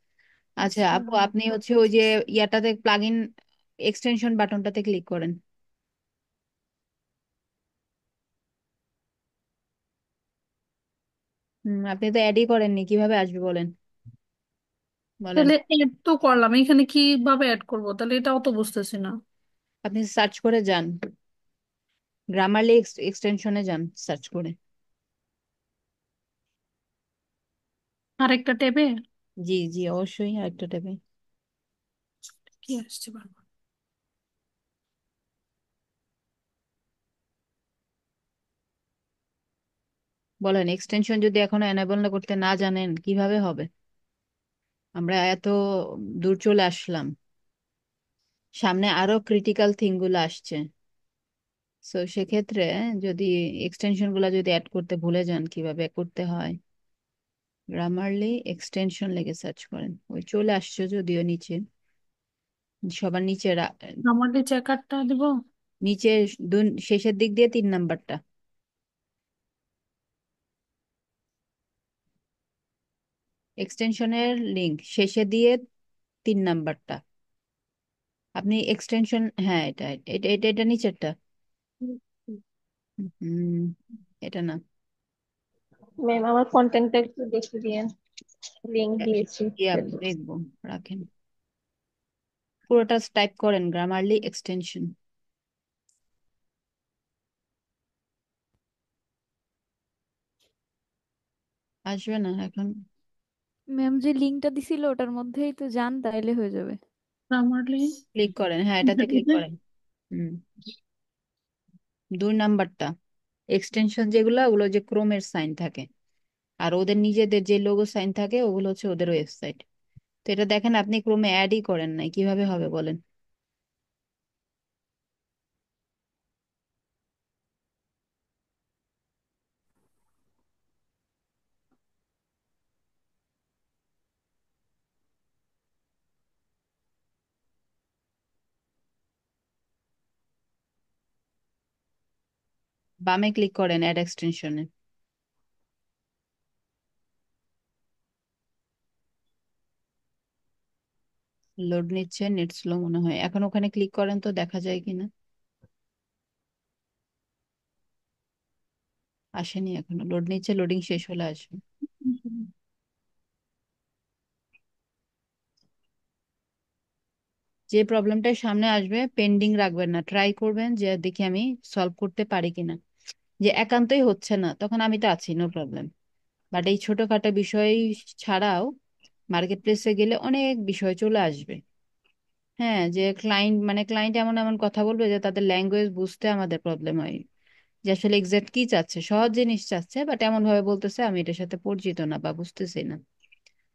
আচ্ছা আচ্ছা আপু, ম্যাম, আপনি হচ্ছে ওই যে করতেছি। ইয়াটাতে প্লাগ ইন এক্সটেনশন বাটনটাতে ক্লিক করেন। আপনি তো অ্যাডই করেননি, কিভাবে আসবে বলেন, বলেন। তাহলে এড তো করলাম, এখানে কিভাবে অ্যাড করব তাহলে, এটাও তো বুঝতেছি না। আপনি সার্চ করে যান, গ্রামারলি এক্সটেনশনে যান সার্চ করে। আরেকটা ট্যাবে জি জি অবশ্যই, আরেকটা ট্যাবে। কি আসছে বারবার? বলেন, এক্সটেনশন যদি এখনো এনেবল না করতে না জানেন কিভাবে হবে? আমরা এত দূর চলে আসলাম, সামনে আরো ক্রিটিক্যাল থিং গুলো আসছে। সো সেক্ষেত্রে যদি এক্সটেনশন গুলা যদি অ্যাড করতে ভুলে যান কিভাবে করতে হয়, গ্রামারলি এক্সটেনশন লেগে সার্চ করেন, ওই চলে আসছে যদিও নিচে, সবার নিচে আমাদের চেকারটা দিব। নিচে শেষের দিক দিয়ে 3 নাম্বারটা, এক্সটেনশনের লিংক শেষে দিয়ে 3 নাম্বারটা। আপনি এক্সটেনশন, হ্যাঁ এটা এটা এটা এটা নিচেরটা। হুম, এটা না। ম্যাম আমার কন্টেন্টটা একটু দেখে দিয়েন, লিংক দিয়েছি। দেখবো, রাখেন। পুরোটা টাইপ করেন গ্রামারলি এক্সটেনশন, আসবে না এখন। ম্যাম যে লিঙ্কটা দিছিল ওটার মধ্যেই তো যান, তাইলে হয়ে যাবে। আমারলি ক্লিক করেন, হ্যাঁ এটাতে ক্লিক করেন। হুম, 2 নাম্বারটা, এক্সটেনশন যেগুলো ওগুলো যে ক্রোমের সাইন থাকে, আর ওদের নিজেদের যে লোগো সাইন থাকে ওগুলো হচ্ছে ওদের ওয়েবসাইট। তো এটা দেখেন, আপনি ক্রোমে অ্যাডই করেন নাই, কিভাবে হবে বলেন? বামে ক্লিক করেন অ্যাড এক্সটেনশনে। লোড নিচ্ছে, নেট স্লো মনে হয়, এখন ওখানে ক্লিক করেন তো দেখা যায় কিনা। আসেনি এখনো, লোড নিচ্ছে, লোডিং শেষ হলে আসবে। যে প্রবলেমটা সামনে আসবে পেন্ডিং রাখবেন না, ট্রাই করবেন যে দেখি আমি সলভ করতে পারি কিনা। যে একান্তই হচ্ছে না, তখন আমি তো আছি, নো প্রবলেম। বাট এই ছোটখাটো বিষয় ছাড়াও মার্কেট প্লেসে গেলে অনেক বিষয় চলে আসবে। হ্যাঁ, যে ক্লায়েন্ট এমন এমন কথা বলবে যে তাদের ল্যাঙ্গুয়েজ বুঝতে আমাদের প্রবলেম হয়, যে আসলে এক্সাক্ট কি চাচ্ছে, সহজ জিনিস চাচ্ছে বাট এমন ভাবে বলতেছে আমি এটার সাথে পরিচিত না বা বুঝতেছি না,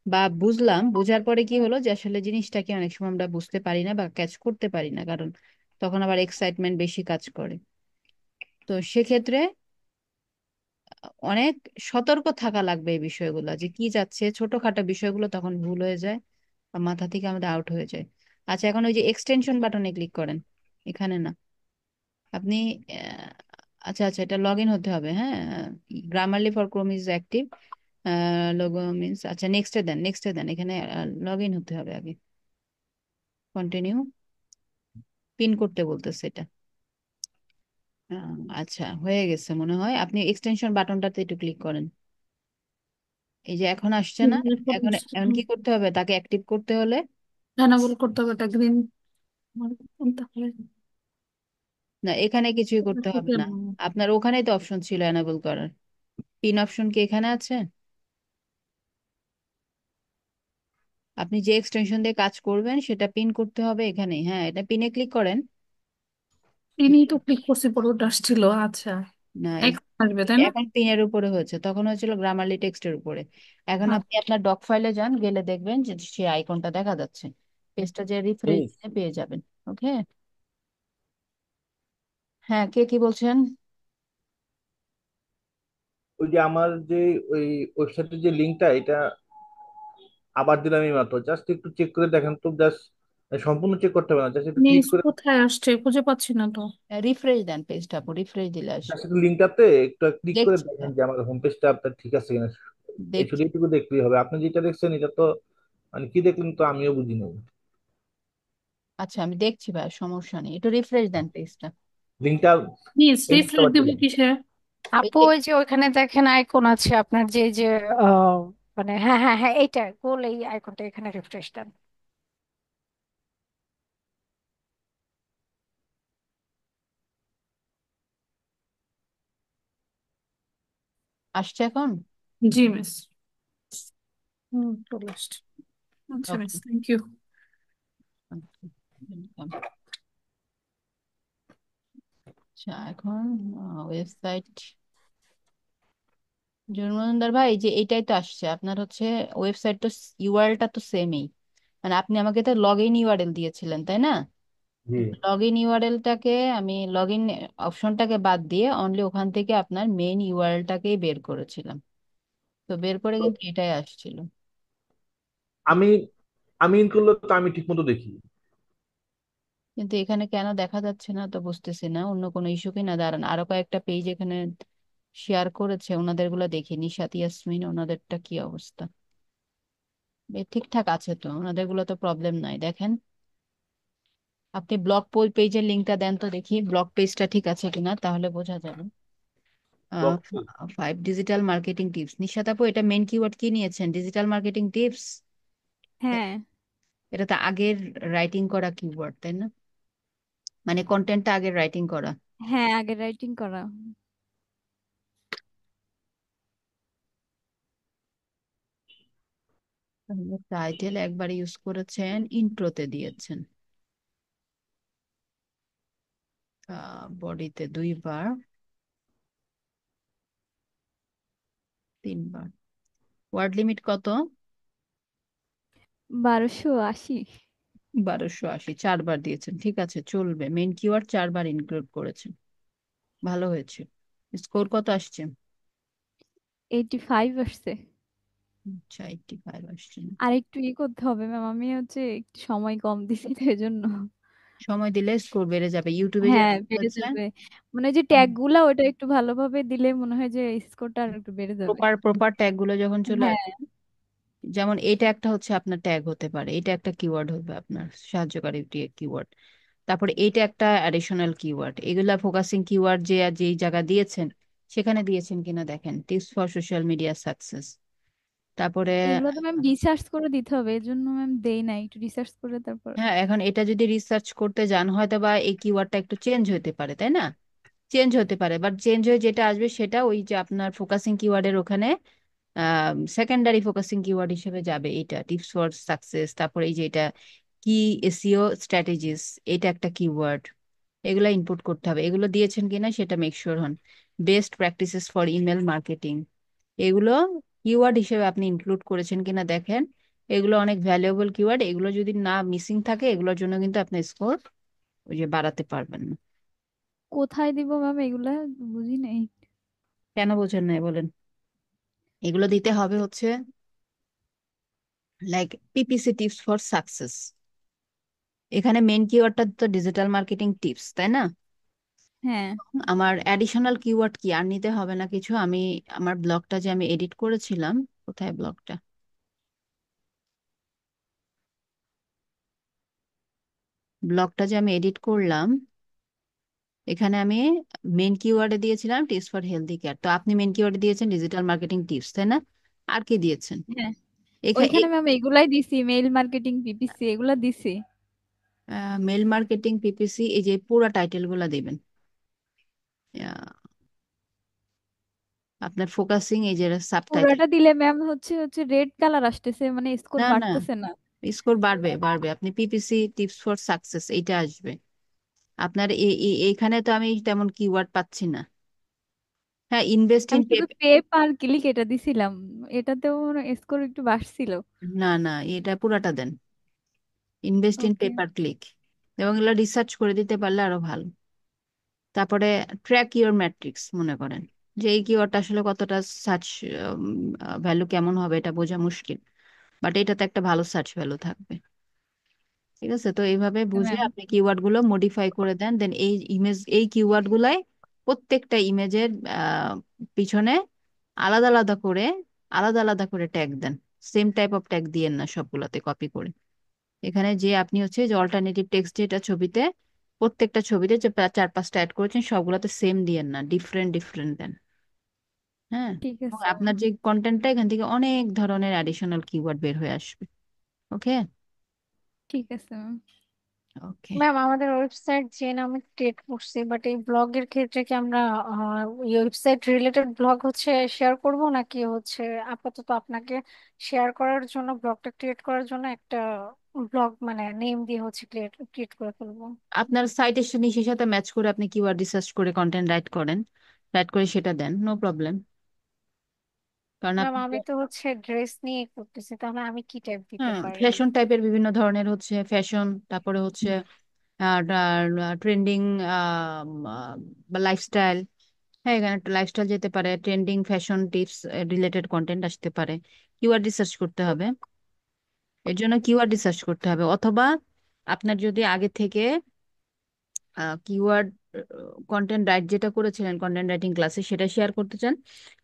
বা বুঝলাম, বোঝার পরে কি হলো যে আসলে জিনিসটাকে অনেক সময় আমরা বুঝতে পারি না বা ক্যাচ করতে পারি না, কারণ তখন আবার এক্সাইটমেন্ট বেশি কাজ করে। তো সেক্ষেত্রে অনেক সতর্ক থাকা লাগবে এই বিষয়গুলো, যে কি যাচ্ছে, ছোটখাটো বিষয়গুলো তখন ভুল হয়ে যায় বা মাথা থেকে আমাদের আউট হয়ে যায়। আচ্ছা এখন ওই যে এক্সটেনশন বাটনে ক্লিক করেন, এখানে না, আপনি আচ্ছা আচ্ছা, এটা লগ ইন হতে হবে, হ্যাঁ। Grammarly for Chrome is active, logo means, আচ্ছা নেক্সটে দেন, নেক্সটে দেন, এখানে লগ ইন হতে হবে আগে। কন্টিনিউ, পিন করতে বলতেছে এটা। আচ্ছা, হয়ে গেছে মনে হয়। আপনি এক্সটেনশন বাটনটাতে একটু ক্লিক করেন। এই যে এখন আসছে না? এখন এখন কি করতে হবে, তাকে অ্যাক্টিভ করতে হলে? এনাবল করতে হবে, এটা গ্রিন কোনটা হবে? না, এখানে কিছুই করতে এটা হবে না। কেন? আপনার ওখানেই তো অপশন ছিল এনাবল করার। পিন অপশন কি এখানে আছে? আপনি যে এক্সটেনশন দিয়ে কাজ করবেন সেটা পিন করতে হবে এখানে। হ্যাঁ, এটা পিনে ক্লিক করেন। ইনি তো ক্লিক করছি, পরে ওটা আসছিল। আচ্ছা, না, এখন আসবে তাই না? এখন পিনের উপরে হয়েছে, তখন হয়েছিল গ্রামারলি টেক্সটের উপরে। এখন হ্যাঁ, আপনি আপনার ডক ফাইলে যান, গেলে দেখবেন যে সেই আইকনটা দেখা যাচ্ছে। পেজটা যে রিফ্রেশ মিস, পেয়ে যাবেন। ওকে। হ্যাঁ, কে কি বলছেন? ওই যে আমার যে ওই ওয়েবসাইটের যে লিঙ্কটা, এটা আবার দিলাম এই মাত্র, জাস্ট একটু চেক করে দেখেন তো, জাস্ট সম্পূর্ণ চেক করতে হবে না, জাস্ট একটু ক্লিক মিস করে, কোথায় আসছে খুঁজে পাচ্ছি না তো। রিফ্রেশ দেন পেজটা, রিফ্রেশ দিলে জাস্ট আসবে। একটু লিঙ্কটাতে একটু ক্লিক করে দেখছি তো, দেখেন যে আমার হোম পেজটা আপনার ঠিক আছে কিনা। এই শুধু দেখছি। এইটুকু দেখলেই হবে। আপনি যেটা দেখছেন এটা তো মানে কি দেখলেন তো আমিও বুঝি নাই। আচ্ছা, আমি দেখছি ভাই, সমস্যা নেই, একটু রিফ্রেশ দেন পেজটা। লিঙ্কটা মিস এই রিফ্রেশ আবার দিব দিলাম। কিসে? ওই আপু যে ওই যে ওইখানে দেখেন আইকন আছে আপনার, যে যে আহ, মানে হ্যাঁ হ্যাঁ হ্যাঁ, এইটা গোল, এই আইকনটা, এখানে রিফ্রেশ দেন। আসছে এখন। জি মিস। চলে আসছে। আচ্ছা মিস, ওকে। Thank you. আচ্ছা, এখন ওয়েবসাইট, জন্মনন্দর ভাই, যে এটাই তো আসছে আপনার হচ্ছে ওয়েবসাইট, তো ইউআরএলটা তো সেমই। মানে আপনি আমাকে তো লগ ইন ইউআরএল দিয়েছিলেন, তাই না? জি, লগ ইন ইউআরএলটাকে আমি, লগ ইন অপশনটাকে বাদ দিয়ে অনলি ওখান থেকে আপনার মেইন ইউআরএলটাকেই বের করেছিলাম। তো বের করে তো কিন্তু এটাই আসছিল। আমি আমি ইন করলে তো আমি ঠিক মতো দেখি। কিন্তু এখানে কেন দেখা যাচ্ছে না তো বুঝতেছি না, অন্য কোনো ইস্যু কিনা। দাঁড়ান, আরো কয়েকটা পেজ এখানে শেয়ার করেছে, ওনাদের গুলো দেখি। নিশাত ইয়াসমিন, ওনাদেরটা কি অবস্থা? ঠিকঠাক আছে তো, ওনাদের গুলো তো প্রবলেম নাই। দেখেন, আপনি ব্লগ পেজের লিঙ্কটা দেন তো দেখি, ব্লগ পেজটা ঠিক আছে কিনা, তাহলে বোঝা যাবে। Block 5 digital marketing tips. Nishat আপু, এটা মেন কিওয়ার্ড কি নিয়েছেন? Digital marketing tips. হ্যাঁ। এটা তো আগের রাইটিং করা কিওয়ার্ড, তাই না? মানে কন্টেন্টটা আগের রাইটিং করা। হ্যাঁ, আগে রাইটিং করা। টাইটেল একবার ইউজ করেছেন, ইন্ট্রোতে দিয়েছেন, বডিতে 2 বার, 3 বার। ওয়ার্ড লিমিট কত? 1280। 1280, 4 বার দিয়েছেন, ঠিক আছে, চলবে। মেন কিওয়ার্ড 4 বার ইনক্লুড করেছেন, ভালো হয়েছে। স্কোর কত আসছে? 85 আসছে। আচ্ছা, 85 আসছে। আর একটু করতে হবে ম্যাম, আমি একটু সময় কম দিছি তো এজন্য। সময় দিলে স্কোর বেড়ে যাবে, ইউটিউবে যে হ্যাঁ, বেড়ে হচ্ছে। যাবে। মানে যে ট্যাগ গুলা ওটা একটু ভালোভাবে দিলে মনে হয় যে স্কোরটা আর একটু বেড়ে যাবে। প্রপার প্রপার ট্যাগ গুলো যখন চলে হ্যাঁ। আসবে, যেমন এটা একটা হচ্ছে আপনার ট্যাগ হতে পারে, এটা একটা কিওয়ার্ড হবে আপনার সাহায্যকারী কিওয়ার্ড। তারপরে এটা একটা অ্যাডিশনাল কিওয়ার্ড। এগুলা ফোকাসিং কিওয়ার্ড যে আর যেই জায়গা দিয়েছেন সেখানে দিয়েছেন কিনা দেখেন। Tips for social media success. তারপরে এগুলো তো ম্যাম রিসার্চ করে দিতে হবে, এর জন্য ম্যাম দেই না, একটু রিসার্চ করে তারপর। হ্যাঁ, এখন এটা যদি রিসার্চ করতে যান, হয়তো বা এই কিওয়ার্ডটা একটু চেঞ্জ হতে পারে, তাই না? চেঞ্জ হতে পারে, বাট চেঞ্জ হয়ে যেটা আসবে সেটা ওই যে আপনার ফোকাসিং কিওয়ার্ডের ওখানে সেকেন্ডারি ফোকাসিং কিওয়ার্ড হিসেবে যাবে। এটা টিপস ফর সাকসেস, তারপরে এই যে এটা কি এসইও স্ট্র্যাটেজিস, এটা একটা কিওয়ার্ড। এগুলা ইনপুট করতে হবে, এগুলো দিয়েছেন কিনা সেটা মেক শিওর হন। Best practices for email marketing, এগুলো কিওয়ার্ড হিসেবে আপনি ইনক্লুড করেছেন কিনা দেখেন। এগুলো অনেক ভ্যালুয়েবল কিওয়ার্ড, এগুলো যদি না মিসিং থাকে এগুলোর জন্য কিন্তু আপনি স্কোর ওই যে বাড়াতে পারবেন না। কোথায় দিব ম্যাম এগুলা? বুঝি নাই। কেন বোঝেন নাই বলেন? এগুলো দিতে হবে হচ্ছে like PPC tips for success. এখানে মেন কিওয়ার্ডটা তো ডিজিটাল মার্কেটিং টিপস, তাই না? হ্যাঁ। আমার অ্যাডিশনাল কিওয়ার্ড কি আর নিতে হবে না কিছু। আমি আমার ব্লগটা যে আমি এডিট করেছিলাম, কোথায় ব্লগটা, ব্লগটা যে আমি এডিট করলাম, এখানে আমি মেন কিওয়ার্ডে দিয়েছিলাম টিপস ফর হেলদি কেয়ার, তো আপনি মেন কিওয়ার্ডে দিয়েছেন ডিজিটাল মার্কেটিং টিপস, তাই না? আর কি দিয়েছেন? হ্যাঁ, এখানে ওইখানে ম্যাম এগুলাই দিছি, মেইল মার্কেটিং, পিপিসি এগুলা দিছি। মেল মার্কেটিং, পিপিসি, এই যে পুরো টাইটেল গুলা দিবেন। আপনার ফোকাসিং, এই যে সাবটাইটেল। পুরাটা দিলে ম্যাম হচ্ছে হচ্ছে রেড কালার আসতেছে, মানে স্কোর না না, বাড়তেছে না। স্কোর বাড়বে বাড়বে, আপনি পিপিসি টিপস ফর সাকসেস এইটা আসবে আপনার। এইখানে তো আমি তেমন কিওয়ার্ড পাচ্ছি না। হ্যাঁ, ইনভেস্ট ইন আমি শুধু পেপ। পে পার ক্লিক এটা দিছিলাম, এটাতেও স্কোর একটু বাড়ছিল। না না, এটা পুরাটা দেন, invest in okay. Paper click, এবং এগুলো রিসার্চ করে দিতে পারলে আরো ভালো। তারপরে ট্র্যাক ইওর ম্যাট্রিক্স, মনে করেন যে এই কিওয়ার্ডটা আসলে কতটা সার্চ ভ্যালু কেমন হবে এটা বোঝা মুশকিল, বাট এটাতে একটা ভালো সার্চ ভ্যালু থাকবে। ঠিক আছে, তো এইভাবে বুঝে ম্যাম আপনি কিওয়ার্ড গুলো মডিফাই করে দেন, দেন এই ইমেজ, এই কিওয়ার্ড গুলাই প্রত্যেকটা ইমেজের পিছনে আলাদা আলাদা করে আলাদা আলাদা করে ট্যাগ দেন। সেম টাইপ অফ ট্যাগ দিয়েন না সবগুলোতে কপি করে। এখানে যে আপনি হচ্ছে যে অল্টারনেটিভ টেক্সট যেটা ছবিতে, প্রত্যেকটা ছবিতে যে 4-5টা অ্যাড করেছেন সবগুলোতে সেম দিয়েন না, ডিফারেন্ট ডিফারেন্ট দেন। হ্যাঁ, ঠিক এবং আছে। আপনার যে কন্টেন্টটা এখান থেকে অনেক ধরনের অ্যাডিশনাল কিওয়ার্ড বের হয়ে আসবে। ওকে। ঠিক আছে ম্যাম। ওকে। ম্যাম আমাদের ওয়েবসাইট যে নামে ক্রিয়েট করছি, বাট এই ব্লগের ক্ষেত্রে কি আমরা এই ওয়েবসাইট রিলেটেড ব্লগ হচ্ছে শেয়ার করব, নাকি হচ্ছে আপাতত আপনাকে শেয়ার করার জন্য, ব্লগটা ক্রিয়েট করার জন্য একটা ব্লগ মানে নেম দিয়ে হচ্ছে ক্রিয়েট ক্রিয়েট করে ফেলবো? আপনার সাইটের নিচের সাথে ম্যাচ করে আপনি কিওয়ার্ড রিসার্চ করে কন্টেন্ট রাইট করেন, রাইট করে সেটা দেন, নো প্রবলেম। কারণ ম্যাম আপনি আমি তো হচ্ছে ড্রেস নিয়ে করতেছি, তাহলে আমি কি টাইপ দিতে হ্যাঁ, পারি? ফ্যাশন টাইপের বিভিন্ন ধরনের হচ্ছে ফ্যাশন, তারপরে হচ্ছে ট্রেন্ডিং বা লাইফস্টাইল। হ্যাঁ, এখানে একটা লাইফস্টাইল যেতে পারে, trending fashion tips related content আসতে পারে। কিওয়ার্ড রিসার্চ করতে হবে, এর জন্য কিওয়ার্ড রিসার্চ করতে হবে। অথবা আপনার যদি আগে থেকে কিওয়ার্ড কন্টেন্ট রাইট যেটা করেছিলেন কন্টেন্ট রাইটিং ক্লাসে সেটা শেয়ার করতে চান,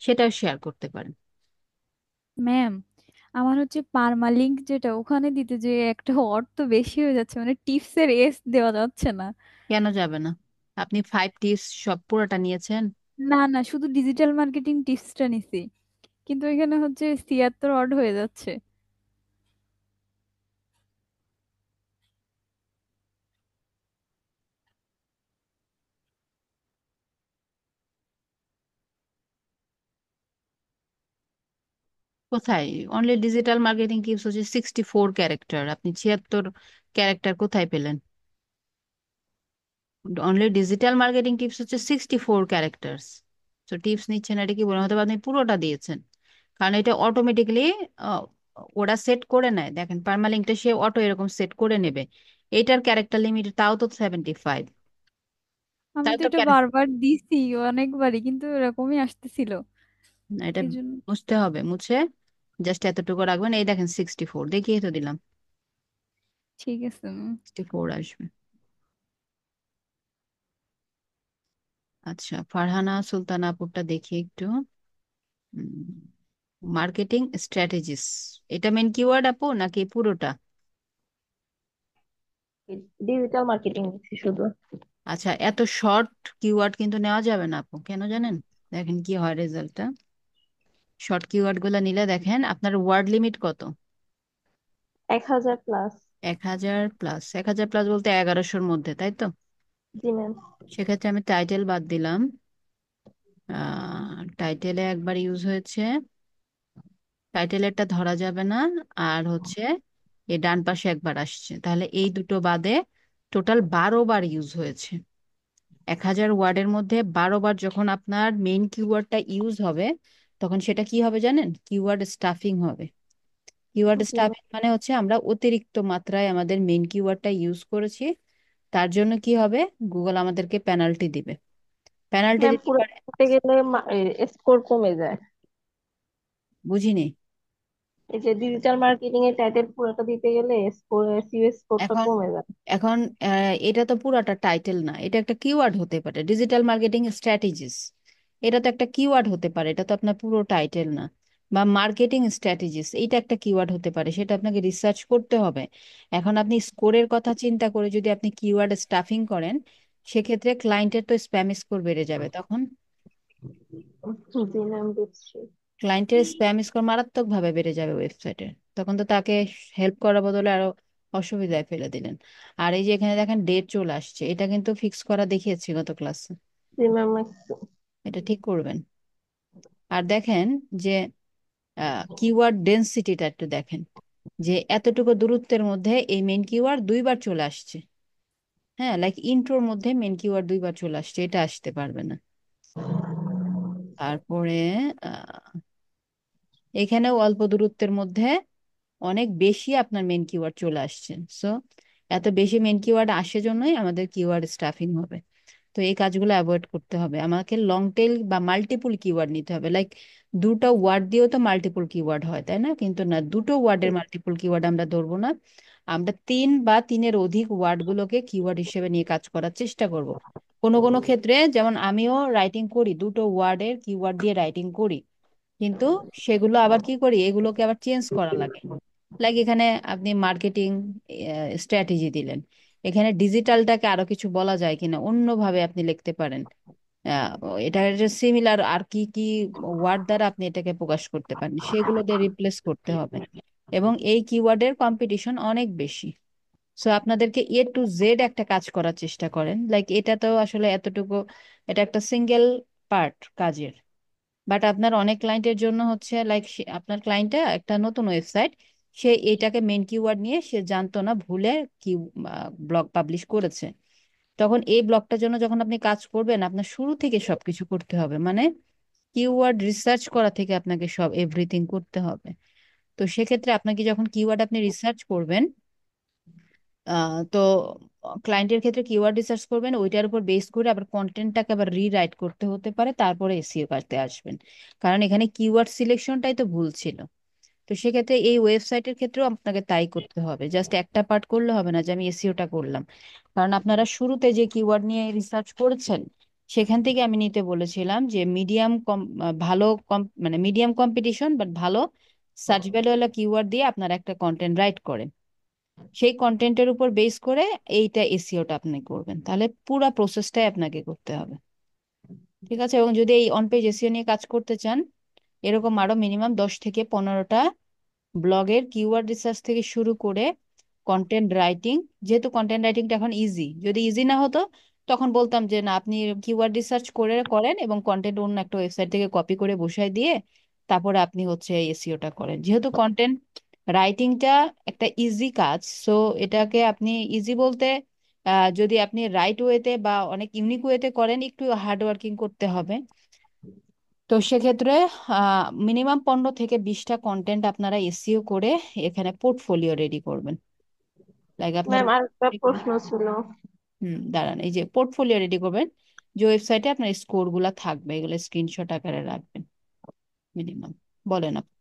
সেটাও শেয়ার করতে পারেন। ম্যাম আমার হচ্ছে পারমালিঙ্ক যেটা ওখানে দিতে যে একটা অর্থ বেশি হয়ে যাচ্ছে, মানে টিপস এর এস দেওয়া যাচ্ছে না। কেন যাবে না? আপনি 5 টিপস সব পুরোটা নিয়েছেন? না না, শুধু ডিজিটাল মার্কেটিং টিপসটা নিছি, কিন্তু এখানে হচ্ছে 76 অড হয়ে যাচ্ছে। কোথায়? অনলি ডিজিটাল মার্কেটিং টিপস হচ্ছে 64 ক্যারেক্টার, আপনি 76 ক্যারেক্টার কোথায় পেলেন? অনলি ডিজিটাল মার্কেটিং টিপস হচ্ছে 64 ক্যারেক্টার্স। তো টিপস নিচ্ছেন, এটা কি বলে? হয়তো বা আপনি পুরোটা দিয়েছেন, কারণ এটা অটোমেটিকলি ওরা সেট করে নেয়। দেখেন পার্মালিঙ্কটা সে অটো এরকম সেট করে নেবে। এটার ক্যারেক্টার লিমিট তাও তো 75। আমি তাই তো তো এটা বারবার দিছি, অনেকবারই, কিন্তু এরকমই আসতেছিল এটা এই জন্য। মুছতে হবে, মুছে জাস্ট এতটুকু রাখবেন। এই দেখেন 64 দেখিয়ে তো দিলাম, ঠিক আছে ম্যাম। 64 আসবে। আচ্ছা, ফারহানা সুলতানা আপুরটা দেখি একটু। মার্কেটিং স্ট্র্যাটেজিস, এটা মেন কিওয়ার্ড আপু নাকি পুরোটা? ডিজিটাল মার্কেটিং দিচ্ছি শুধু। আচ্ছা, এত শর্ট কিওয়ার্ড কিন্তু নেওয়া যাবে না আপু, কেন জানেন? দেখেন কি হয় রেজাল্টটা। শর্ট কিওয়ার্ড গুলো নিলে দেখেন আপনার ওয়ার্ড লিমিট কত? 1000+। 1000+, 1000+ বলতে 1100-র মধ্যে, তাই তো? জি ম্যাম। সেক্ষেত্রে আমি টাইটেল বাদ দিলাম, টাইটেলে একবার ইউজ হয়েছে, টাইটেলেরটা ধরা যাবে না। আর হচ্ছে এই ডান পাশে একবার আসছে, তাহলে এই দুটো বাদে টোটাল 12বার ইউজ হয়েছে। 1000 ওয়ার্ডের মধ্যে 12বার যখন আপনার মেইন কিওয়ার্ডটা ইউজ হবে, তখন সেটা কি হবে জানেন? কিওয়ার্ড স্টাফিং হবে। কিওয়ার্ড জি স্টাফিং ম্যাম। মানে হচ্ছে আমরা অতিরিক্ত মাত্রায় আমাদের মেইন কিওয়ার্ডটা ইউজ করেছি, তার জন্য কি হবে? গুগল আমাদেরকে পেনাল্টি দিবে। পেনাল্টি ম্যাম দিতে পুরো পারে। দিতে গেলে স্কোর কমে যায়। বুঝিনি। এই যে ডিজিটাল মার্কেটিং এর টাইটেল পুরোটা দিতে গেলে স্কোর, সিএস স্কোরটা এখন কমে যায়। এখন এটা তো পুরাটা টাইটেল না, এটা একটা কিওয়ার্ড হতে পারে, ডিজিটাল মার্কেটিং স্ট্র্যাটেজিস। এটা তো একটা কিওয়ার্ড হতে পারে, এটা তো আপনার পুরো টাইটেল না। বা মার্কেটিং স্ট্র্যাটেজিস, এইটা একটা কিওয়ার্ড হতে পারে, সেটা আপনাকে রিসার্চ করতে হবে। এখন আপনি স্কোরের কথা চিন্তা করে যদি আপনি কিওয়ার্ড স্টাফিং করেন, সেক্ষেত্রে ক্লায়েন্টের তো স্প্যাম স্কোর বেড়ে যাবে তখন। জি ম্যাম বুঝছি। ক্লায়েন্টের স্প্যাম স্কোর মারাত্মক ভাবে বেড়ে যাবে ওয়েবসাইটে। তখন তো তাকে হেল্প করার বদলে আরো অসুবিধায় ফেলে দিলেন। আর এই যে এখানে দেখেন ডেট চলে আসছে, এটা কিন্তু ফিক্স করা দেখিয়েছি গত ক্লাসে। জি ম্যাম এটা ঠিক করবেন। আর দেখেন যে কিওয়ার্ড ডেন্সিটিটা একটু দেখেন, যে এতটুকু দূরত্বের মধ্যে এই মেন কিওয়ার্ড দুইবার চলে আসছে। হ্যাঁ, লাইক ইন্ট্রোর মধ্যে মেন কিওয়ার্ড দুইবার চলে আসছে, এটা আসতে পারবে না। তারপরে এখানেও অল্প দূরত্বের মধ্যে অনেক বেশি আপনার মেন কিওয়ার্ড চলে আসছে। সো এত বেশি মেন কিওয়ার্ড আসে জন্যই আমাদের কিওয়ার্ড স্টাফিং হবে। তো এই কাজগুলো অ্যাভয়েড করতে হবে। আমাকে লং টেল বা মাল্টিপল কিওয়ার্ড নিতে হবে, লাইক দুটো ওয়ার্ড দিয়েও তো মাল্টিপল কিওয়ার্ড হয়, তাই না? কিন্তু না, দুটো ওয়ার্ডের মাল্টিপল কিওয়ার্ড আমরা ধরবো না। আমরা তিন বা তিনের অধিক ওয়ার্ডগুলোকে কিওয়ার্ড হিসেবে নিয়ে কাজ করার চেষ্টা করব। কোনো কোনো ক্ষেত্রে যেমন আমিও রাইটিং করি, দুটো ওয়ার্ডের কিওয়ার্ড দিয়ে রাইটিং করি, কিন্তু সেগুলো আবার কি করি, এগুলোকে আবার চেঞ্জ করা লাগে। লাইক এখানে আপনি মার্কেটিং স্ট্র্যাটেজি দিলেন, এখানে ডিজিটালটাকে আরো কিছু বলা যায় কিনা অন্যভাবে আপনি লিখতে পারেন। আহ, এটা সিমিলার আর কি কি ওয়ার্ড দ্বারা আপনি এটাকে প্রকাশ করতে পারেন, সেগুলো দিয়ে রিপ্লেস করতে হবে। এবং এই কিওয়ার্ডের কম্পিটিশন অনেক বেশি। সো আপনাদেরকে A to Z একটা কাজ করার চেষ্টা করেন, লাইক এটা তো আসলে এতটুকু, এটা একটা সিঙ্গেল পার্ট কাজের। বাট আপনার অনেক ক্লায়েন্টের জন্য হচ্ছে লাইক আপনার ক্লায়েন্টটা একটা নতুন ওয়েবসাইট, সে এইটাকে মেন কিওয়ার্ড নিয়ে সে জানতো না, ভুলে কি ব্লগ পাবলিশ করেছে। তখন এই ব্লগটার জন্য যখন আপনি কাজ করবেন, আপনার শুরু থেকে সবকিছু করতে হবে, মানে কিওয়ার্ড রিসার্চ করা থেকে আপনাকে সব এভরিথিং করতে হবে। তো সেক্ষেত্রে আপনাকে যখন কিওয়ার্ড আপনি রিসার্চ করবেন, তো ক্লায়েন্টের ক্ষেত্রে কিওয়ার্ড রিসার্চ করবেন, ওইটার উপর বেস করে আবার কন্টেন্টটাকে আবার রিরাইট করতে হতে পারে, তারপরে এসইও করতে আসবেন। কারণ এখানে কিওয়ার্ড সিলেকশনটাই তো ভুল ছিল। তো সেক্ষেত্রে এই ওয়েবসাইটের ক্ষেত্রেও আপনাকে তাই করতে হবে, জাস্ট একটা পার্ট করলে হবে না যে আমি এসইওটা করলাম। কারণ আপনারা শুরুতে যে কিওয়ার্ড নিয়ে রিসার্চ করেছেন, সেখান থেকে আমি নিতে বলেছিলাম যে মিডিয়াম কম, ভালো কম, মানে মিডিয়াম কম্পিটিশন বাট ভালো সার্চ ভ্যালুওয়ালা কিওয়ার্ড দিয়ে আপনারা একটা কন্টেন্ট রাইট করেন। সেই কন্টেন্টের উপর বেস করে এইটা এসইওটা আপনি করবেন, তাহলে পুরো প্রসেসটাই আপনাকে করতে হবে। ঠিক আছে? এবং যদি এই অন পেজ এসইও নিয়ে কাজ করতে চান, এরকম আরো মিনিমাম 10 থেকে 15টা ব্লগের কিওয়ার্ড রিসার্চ থেকে শুরু করে কন্টেন্ট রাইটিং, যেহেতু কন্টেন্ট রাইটিংটা এখন ইজি, যদি ইজি না হতো তখন বলতাম যে না, আপনি কিওয়ার্ড রিসার্চ করে করেন এবং কন্টেন্ট অন্য একটা ওয়েবসাইট থেকে কপি করে বসাই দিয়ে তারপরে আপনি হচ্ছে এসইওটা করেন। যেহেতু কন্টেন্ট রাইটিংটা একটা ইজি কাজ, সো এটাকে আপনি ইজি বলতে যদি আপনি রাইট ওয়েতে বা অনেক ইউনিক ওয়েতে করেন, একটু হার্ড ওয়ার্কিং করতে হবে। তো সেক্ষেত্রে মিনিমাম 15 থেকে 20টা কন্টেন্ট আপনারা এসইও করে এখানে পোর্টফোলিও রেডি করবেন। লাইক আপনার, ম্যাম আরেকটা প্রশ্ন ছিল। দাঁড়ান, এই যে পোর্টফোলিও রেডি করবেন, যে ওয়েবসাইটে আপনার স্কোর গুলা থাকবে, এগুলো স্ক্রিনশট আকারে রাখবেন মিনিমাম। বলেন আপনি।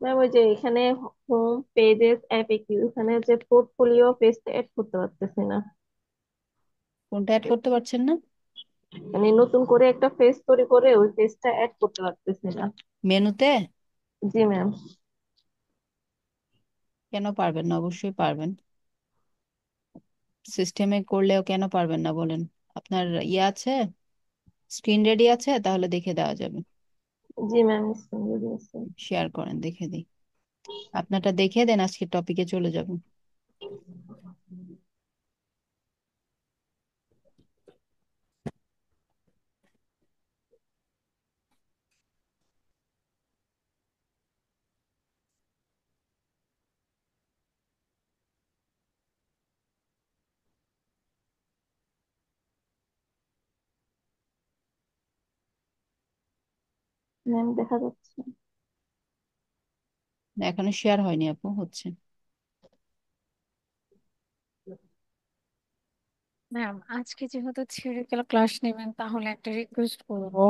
ম্যাম ওই যে এখানে হোম পেজেস এফএকিউ, এখানে যে পোর্টফোলিও পেজটা এড করতে পারতেছি না। কোনটা অ্যাড করতে পারছেন না? মানে নতুন করে একটা পেজ তৈরি করে ওই পেজটা এড করতে পারতেছি না। মেনুতে? জি ম্যাম। কেন পারবেন না? অবশ্যই পারবেন। সিস্টেমে করলেও কেন পারবেন না বলেন? আপনার ইয়ে আছে, স্ক্রিন রেডি আছে, তাহলে দেখে দেওয়া যাবে। জি ম্যাম সঙ্গে দিয়েছে। শেয়ার করেন, দেখে দিই। আপনারটা দেখে দেন, আজকে টপিকে চলে যাব। ম্যাম দেখা যাচ্ছে। এখনো শেয়ার হয়নি আপু, হচ্ছে। ম্যাম আজকে যেহেতু থিওরিক্যাল ক্লাস নেবেন তাহলে একটা রিকোয়েস্ট করবো।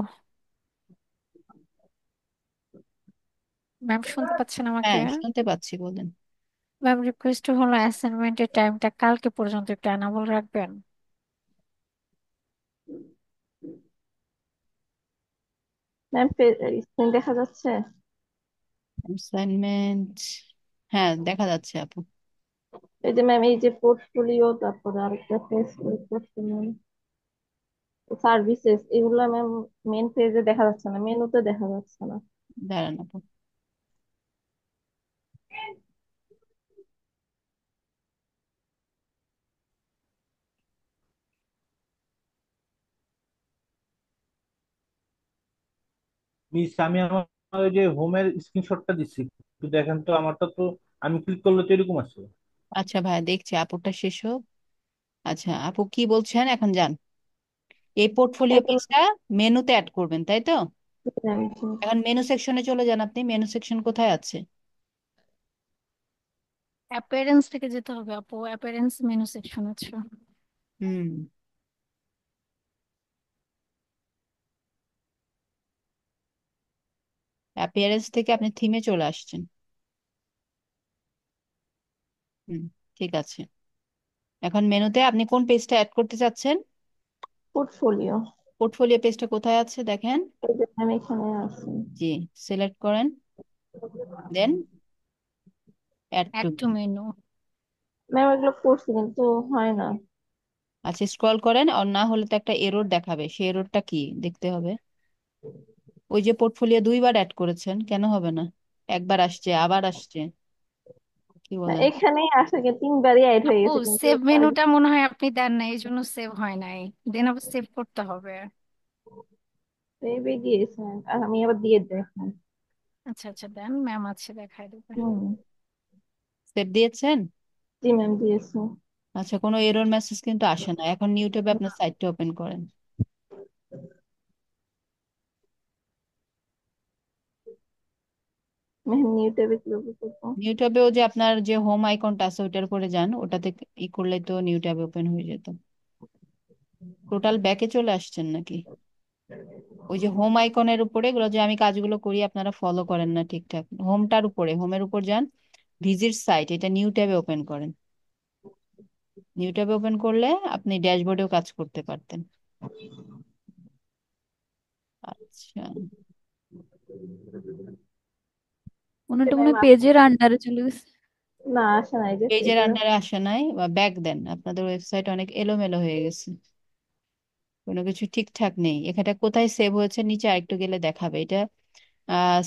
ম্যাম শুনতে পাচ্ছেন আমাকে? হ্যাঁ, শুনতে পাচ্ছি, বলেন। ম্যাম রিকোয়েস্ট হলো অ্যাসাইনমেন্টের টাইমটা কালকে পর্যন্ত একটু অ্যানাবল রাখবেন। ম্যাম স্ক্রিন দেখা যাচ্ছে? অ্যাসাইনমেন্ট, হ্যাঁ দেখা যাচ্ছে আপু। এই যে ম্যাম এই যে পোর্টফোলিও, তারপরে আরেকটা পেজ করতে ম্যাম। সার্ভিসেস এগুলা ম্যাম মেন পেজে দেখা যাচ্ছে না, মেনুতে দেখা যাচ্ছে না। দাঁড়ান আপু। মিস, আমি আমার ওই যে হোমের স্ক্রিনশটটা দিচ্ছি, একটু দেখেন তো আমারটা তো। আমি ক্লিক করলে তো এরকম আছে। আচ্ছা ভাইয়া, দেখছি আপুরটা শেষ হোক। আচ্ছা আপু কি বলছেন, এখন যান এই পোর্টফোলিও এই তো পেজটা মেনুতে অ্যাড করবেন, তাই তো? ম্যাম, এখন মেনু সেকশনে চলে যান। আপনি মেনু সেকশন কোথায় আছে? অ্যাপিয়ারেন্স থেকে যেতে হবে আপু, অ্যাপিয়ারেন্স মেনু সেকশন আছে। হুম, অ্যাপিয়ারেন্স থেকে আপনি থিমে চলে আসছেন। হুম, ঠিক আছে। এখন মেনুতে আপনি কোন পেজটা অ্যাড করতে চাচ্ছেন? পোর্টফোলিও। পোর্টফোলিও পেজটা কোথায় আছে দেখেন। এই যে ম্যাম এখানে আছে। জি, সিলেক্ট করেন, then add to. Add to menu. Ma'am এগুলো করছি কিন্তু হয় না। আচ্ছা স্ক্রল করেন, আর না হলে তো একটা এরর দেখাবে, সেই এররটা কি দেখতে হবে। ওই যে পোর্টফোলিও দুইবার অ্যাড করেছেন, কেন হবে না? একবার আসছে, আবার আসছে, কি না, বলেন? এখানেই আসে কি 3বারই অ্যাড হয়ে আপু গেছে কিন্তু সেভ মেনুটা মনে হয় আপনি দেন না, এই জন্য সেভ হয় নাই। দেন আবার সেভ করতে হবে। সেভে গিয়েছে আর আমি আবার দিয়ে দেখলাম। আচ্ছা আচ্ছা, দেন, ম্যাম আছে দেখাই দেবে। হুম। সেভ দিয়েছেন? জি ম্যাম দিয়েছে। আচ্ছা, কোনো এরর মেসেজ কিন্তু আসে না। এখন নিউ ট্যাবে আপনার সাইটটা ওপেন করেন। ম্যাম নিউ ট্যাবে কিভাবে করবো? নিউ ট্যাবেও যে আপনার যে হোম আইকনটা আছে ওটার উপরে যান, ওটাতে ই করলে তো নিউ ট্যাব ওপেন হয়ে যেত। টোটাল ব্যাকে চলে আসছেন নাকি? ওই যে হোম আইকনের উপরে, এগুলো যে আমি কাজগুলো করি আপনারা ফলো করেন না ঠিকঠাক। হোমটার উপরে, হোমের উপর যান, ভিজিট সাইট, এটা নিউ ট্যাবে ওপেন করেন। নিউ ট্যাবে ওপেন করলে আপনি ড্যাশবোর্ডেও কাজ করতে পারতেন। আচ্ছা, তো ওনাটা মনে ম্যাম হয় পেজের আন্ডারে চলে গেছে। না আসে না, এই যে পেজের পেজে। আন্ডারে আসে নাই, বা ব্যাক দেন, আপনাদের ওয়েবসাইট অনেক এলোমেলো হয়ে গেছে, কোনো কিছু ঠিকঠাক নেই। এখানে কোথায় সেভ হয়েছে নিচে আরেকটু গেলে দেখাবে এটা।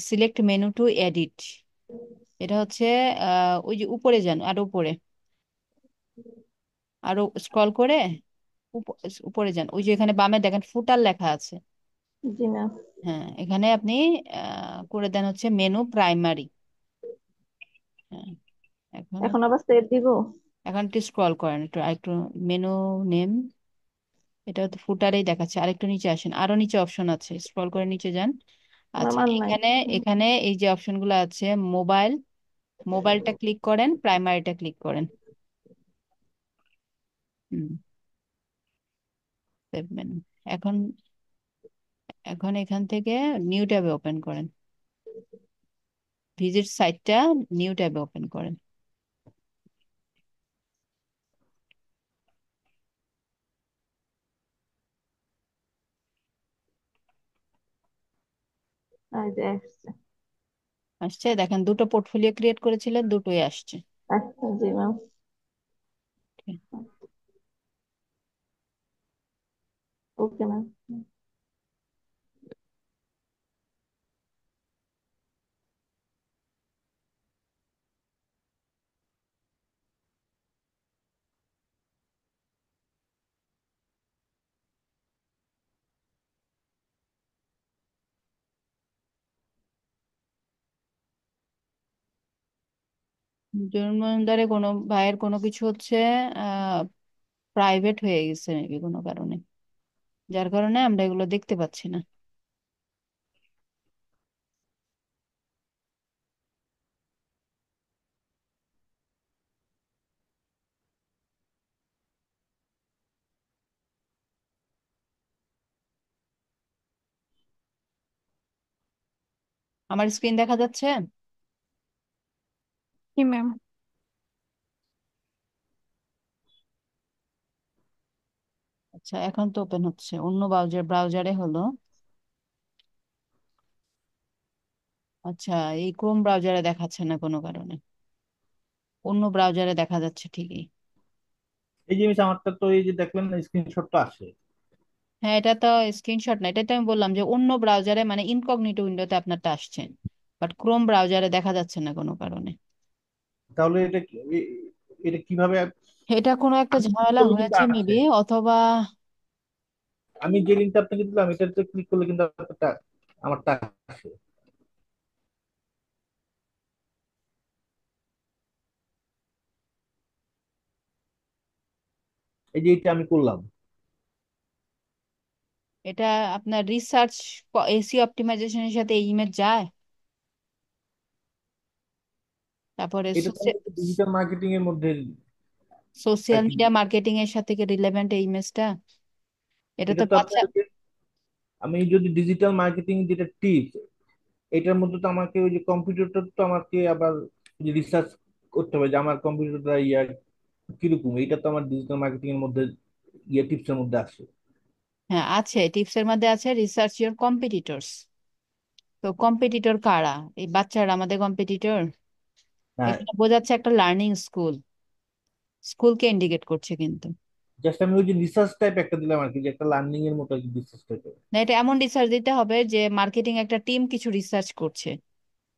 সিলেক্ট মেনু টু এডিট, এটা হচ্ছে ওই যে উপরে যান, আরো উপরে, আরো স্ক্রল করে উপ- উপরে যান, ওই যে এখানে বামে দেখেন ফুটার লেখা আছে। জি ম্যাম। হ্যাঁ, এখানে আপনি করে দেন হচ্ছে মেনু প্রাইমারি। হ্যাঁ, এখন এখন আবার সেভ দিব? এখন একটু স্ক্রল করেন, একটু আরেকটু মেনু নেম, এটা তো ফুটারেই দেখাচ্ছে। আরেকটু নিচে আসেন, আরো নিচে অপশন আছে, স্ক্রল করে নিচে যান। ম্যাম আচ্ছা, আর নাই। এখানে এখানে এই যে অপশনগুলো আছে, মোবাইল, মোবাইলটা ক্লিক করেন, প্রাইমারিটা ক্লিক করেন। হুম, সেভ মেনু। এখন এখন এখান থেকে নিউ ট্যাবে ওপেন করেন, ভিজিট সাইটটা নিউ ট্যাবে ওপেন করেন। এই যে আসছে। আসছে দেখেন, দুটো পোর্টফোলিও ক্রিয়েট করেছিলেন, দুটোই আসছে। আচ্ছা জি ম্যাম। Okay ma'am. জন্মদারে কোনো ভাইয়ের কোনো কিছু হচ্ছে আহ প্রাইভেট হয়ে গেছে নাকি কোনো কারণে, যার কারণে আমরা এগুলো দেখতে পাচ্ছি না। আমার স্ক্রিন দেখা যাচ্ছে? কি ম্যাম? আচ্ছা, এখন তো ওপেন হচ্ছে, অন্য ব্রাউজারে হলো। আচ্ছা, এই ক্রোম ব্রাউজারে দেখাচ্ছে না কোনো কারণে, অন্য ব্রাউজারে দেখা যাচ্ছে ঠিকই। এই যে মিস, আমারটা তো এই যে দেখলেন স্ক্রিনশটটা আসে। হ্যাঁ, এটা তো স্ক্রিনশট না, এটা তো আমি বললাম যে অন্য ব্রাউজারে মানে ইনকগনিটো উইন্ডোতে আপনারটা আসছে, বাট ক্রোম ব্রাউজারে দেখা যাচ্ছে না কোনো কারণে। তাহলে এটা কিভাবে এটা কোনো একটা আমি click ঝামেলা করলে কিন্তু হয়েছে আসছে। মেবি, অথবা আমি যে লিঙ্কটা আপনাকে দিলাম এটাতে ক্লিক করলে কিন্তু আমারটা আসে। এই যে এটা আমি করলাম। এটা আপনার রিসার্চ এসি অপটিমাইজেশনের সাথে এই ইমেজ যায়। তারপরে এটা তো ডিজিটাল মার্কেটিং এর মধ্যে আর সোশ্যাল কি। মিডিয়া মার্কেটিং এর সাথে কি রিলেভেন্ট এই ইমেজটা? এটা এটা তো তো বাচ্চা। আপনার আমি যদি ডিজিটাল মার্কেটিং যেটা টিপস, এটার মধ্যে তো আমাকে ওই যে কম্পিউটারটা তো আমাকে আবার রিসার্চ করতে হবে যে আমার কম্পিউটারটা কিরকম। এটা তো আমার ডিজিটাল মার্কেটিং এর মধ্যে টিপস এর মধ্যে আসে। হ্যাঁ আছে, টিপসের মধ্যে আছে রিসার্চ ইওর কম্পিটিটরস। তো কম্পিটিটর কারা? এই বাচ্চারা আমাদের কম্পিটিটর? হ্যাঁ, এখানে বোঝাচ্ছে একটা লার্নিং স্কুল, স্কুলকে ইন্ডিকেট করছে কিন্তু। জাস্ট আমি ওই যে রিসার্চ টাইপ একটা দিলাম আর কি, যে একটা লার্নিং এর মতো আর কি রিসার্চ টাইপের। না, এটা এমন রিসার্চ দিতে হবে যে মার্কেটিং একটা টিম কিছু রিসার্চ করছে,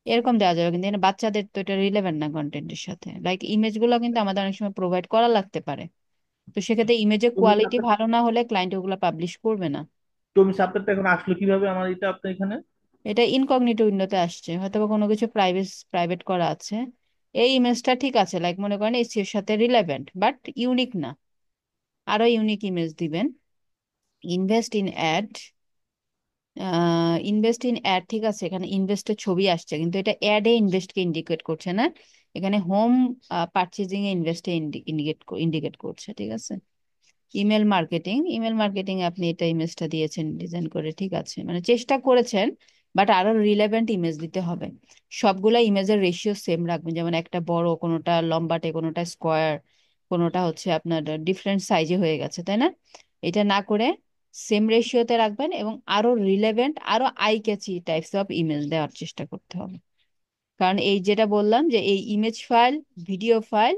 এরকম দেওয়া যাবে। কিন্তু এখানে বাচ্চাদের তো এটা রিলেভেন্ট না কন্টেন্টের সাথে। লাইক ইমেজ গুলো কিন্তু আমাদের অনেক সময় প্রোভাইড করা লাগতে পারে, তো সেক্ষেত্রে ইমেজের কোয়ালিটি ভালো না হলে ক্লায়েন্ট ওগুলো পাবলিশ করবে না। তুমি সাবজেক্টটা এখন আসলো কিভাবে আমার এটা আপনার এখানে? এটা ইনকগনিটো উইন্ডোতে আসছে, হয়তো বা কোনো কিছু প্রাইভেট করা আছে। এই ইমেজটা ঠিক আছে, লাইক মনে করেন এসিওর সাথে রিলেভেন্ট বাট ইউনিক না, আরো ইউনিক ইমেজ দিবেন। Invest in ad, invest in ad ঠিক আছে, এখানে ইনভেস্টের ছবি আসছে কিন্তু এটা অ্যাডে ইনভেস্টকে ইন্ডিকেট করছে না, এখানে হোম পারচেজিং এ ইনভেস্টে ইন্ডিকেট করছে, ঠিক আছে। ইমেল মার্কেটিং আপনি এটা ইমেজটা দিয়েছেন ডিজাইন করে, ঠিক আছে, মানে চেষ্টা করেছেন, বাট আরো রিলেভেন্ট ইমেজ দিতে হবে। সবগুলা ইমেজের রেশিও সেম রাখবেন, যেমন একটা বড়, কোনোটা লম্বাটে, কোনোটা স্কোয়ার, কোনোটা হচ্ছে আপনার ডিফারেন্ট সাইজে হয়ে গেছে, তাই না? এটা না করে সেম রেশিওতে রাখবেন এবং আরো রিলেভেন্ট, আরো eye catchy types of image দেওয়ার চেষ্টা করতে হবে। কারণ এই যেটা বললাম যে এই ইমেজ ফাইল, ভিডিও ফাইল,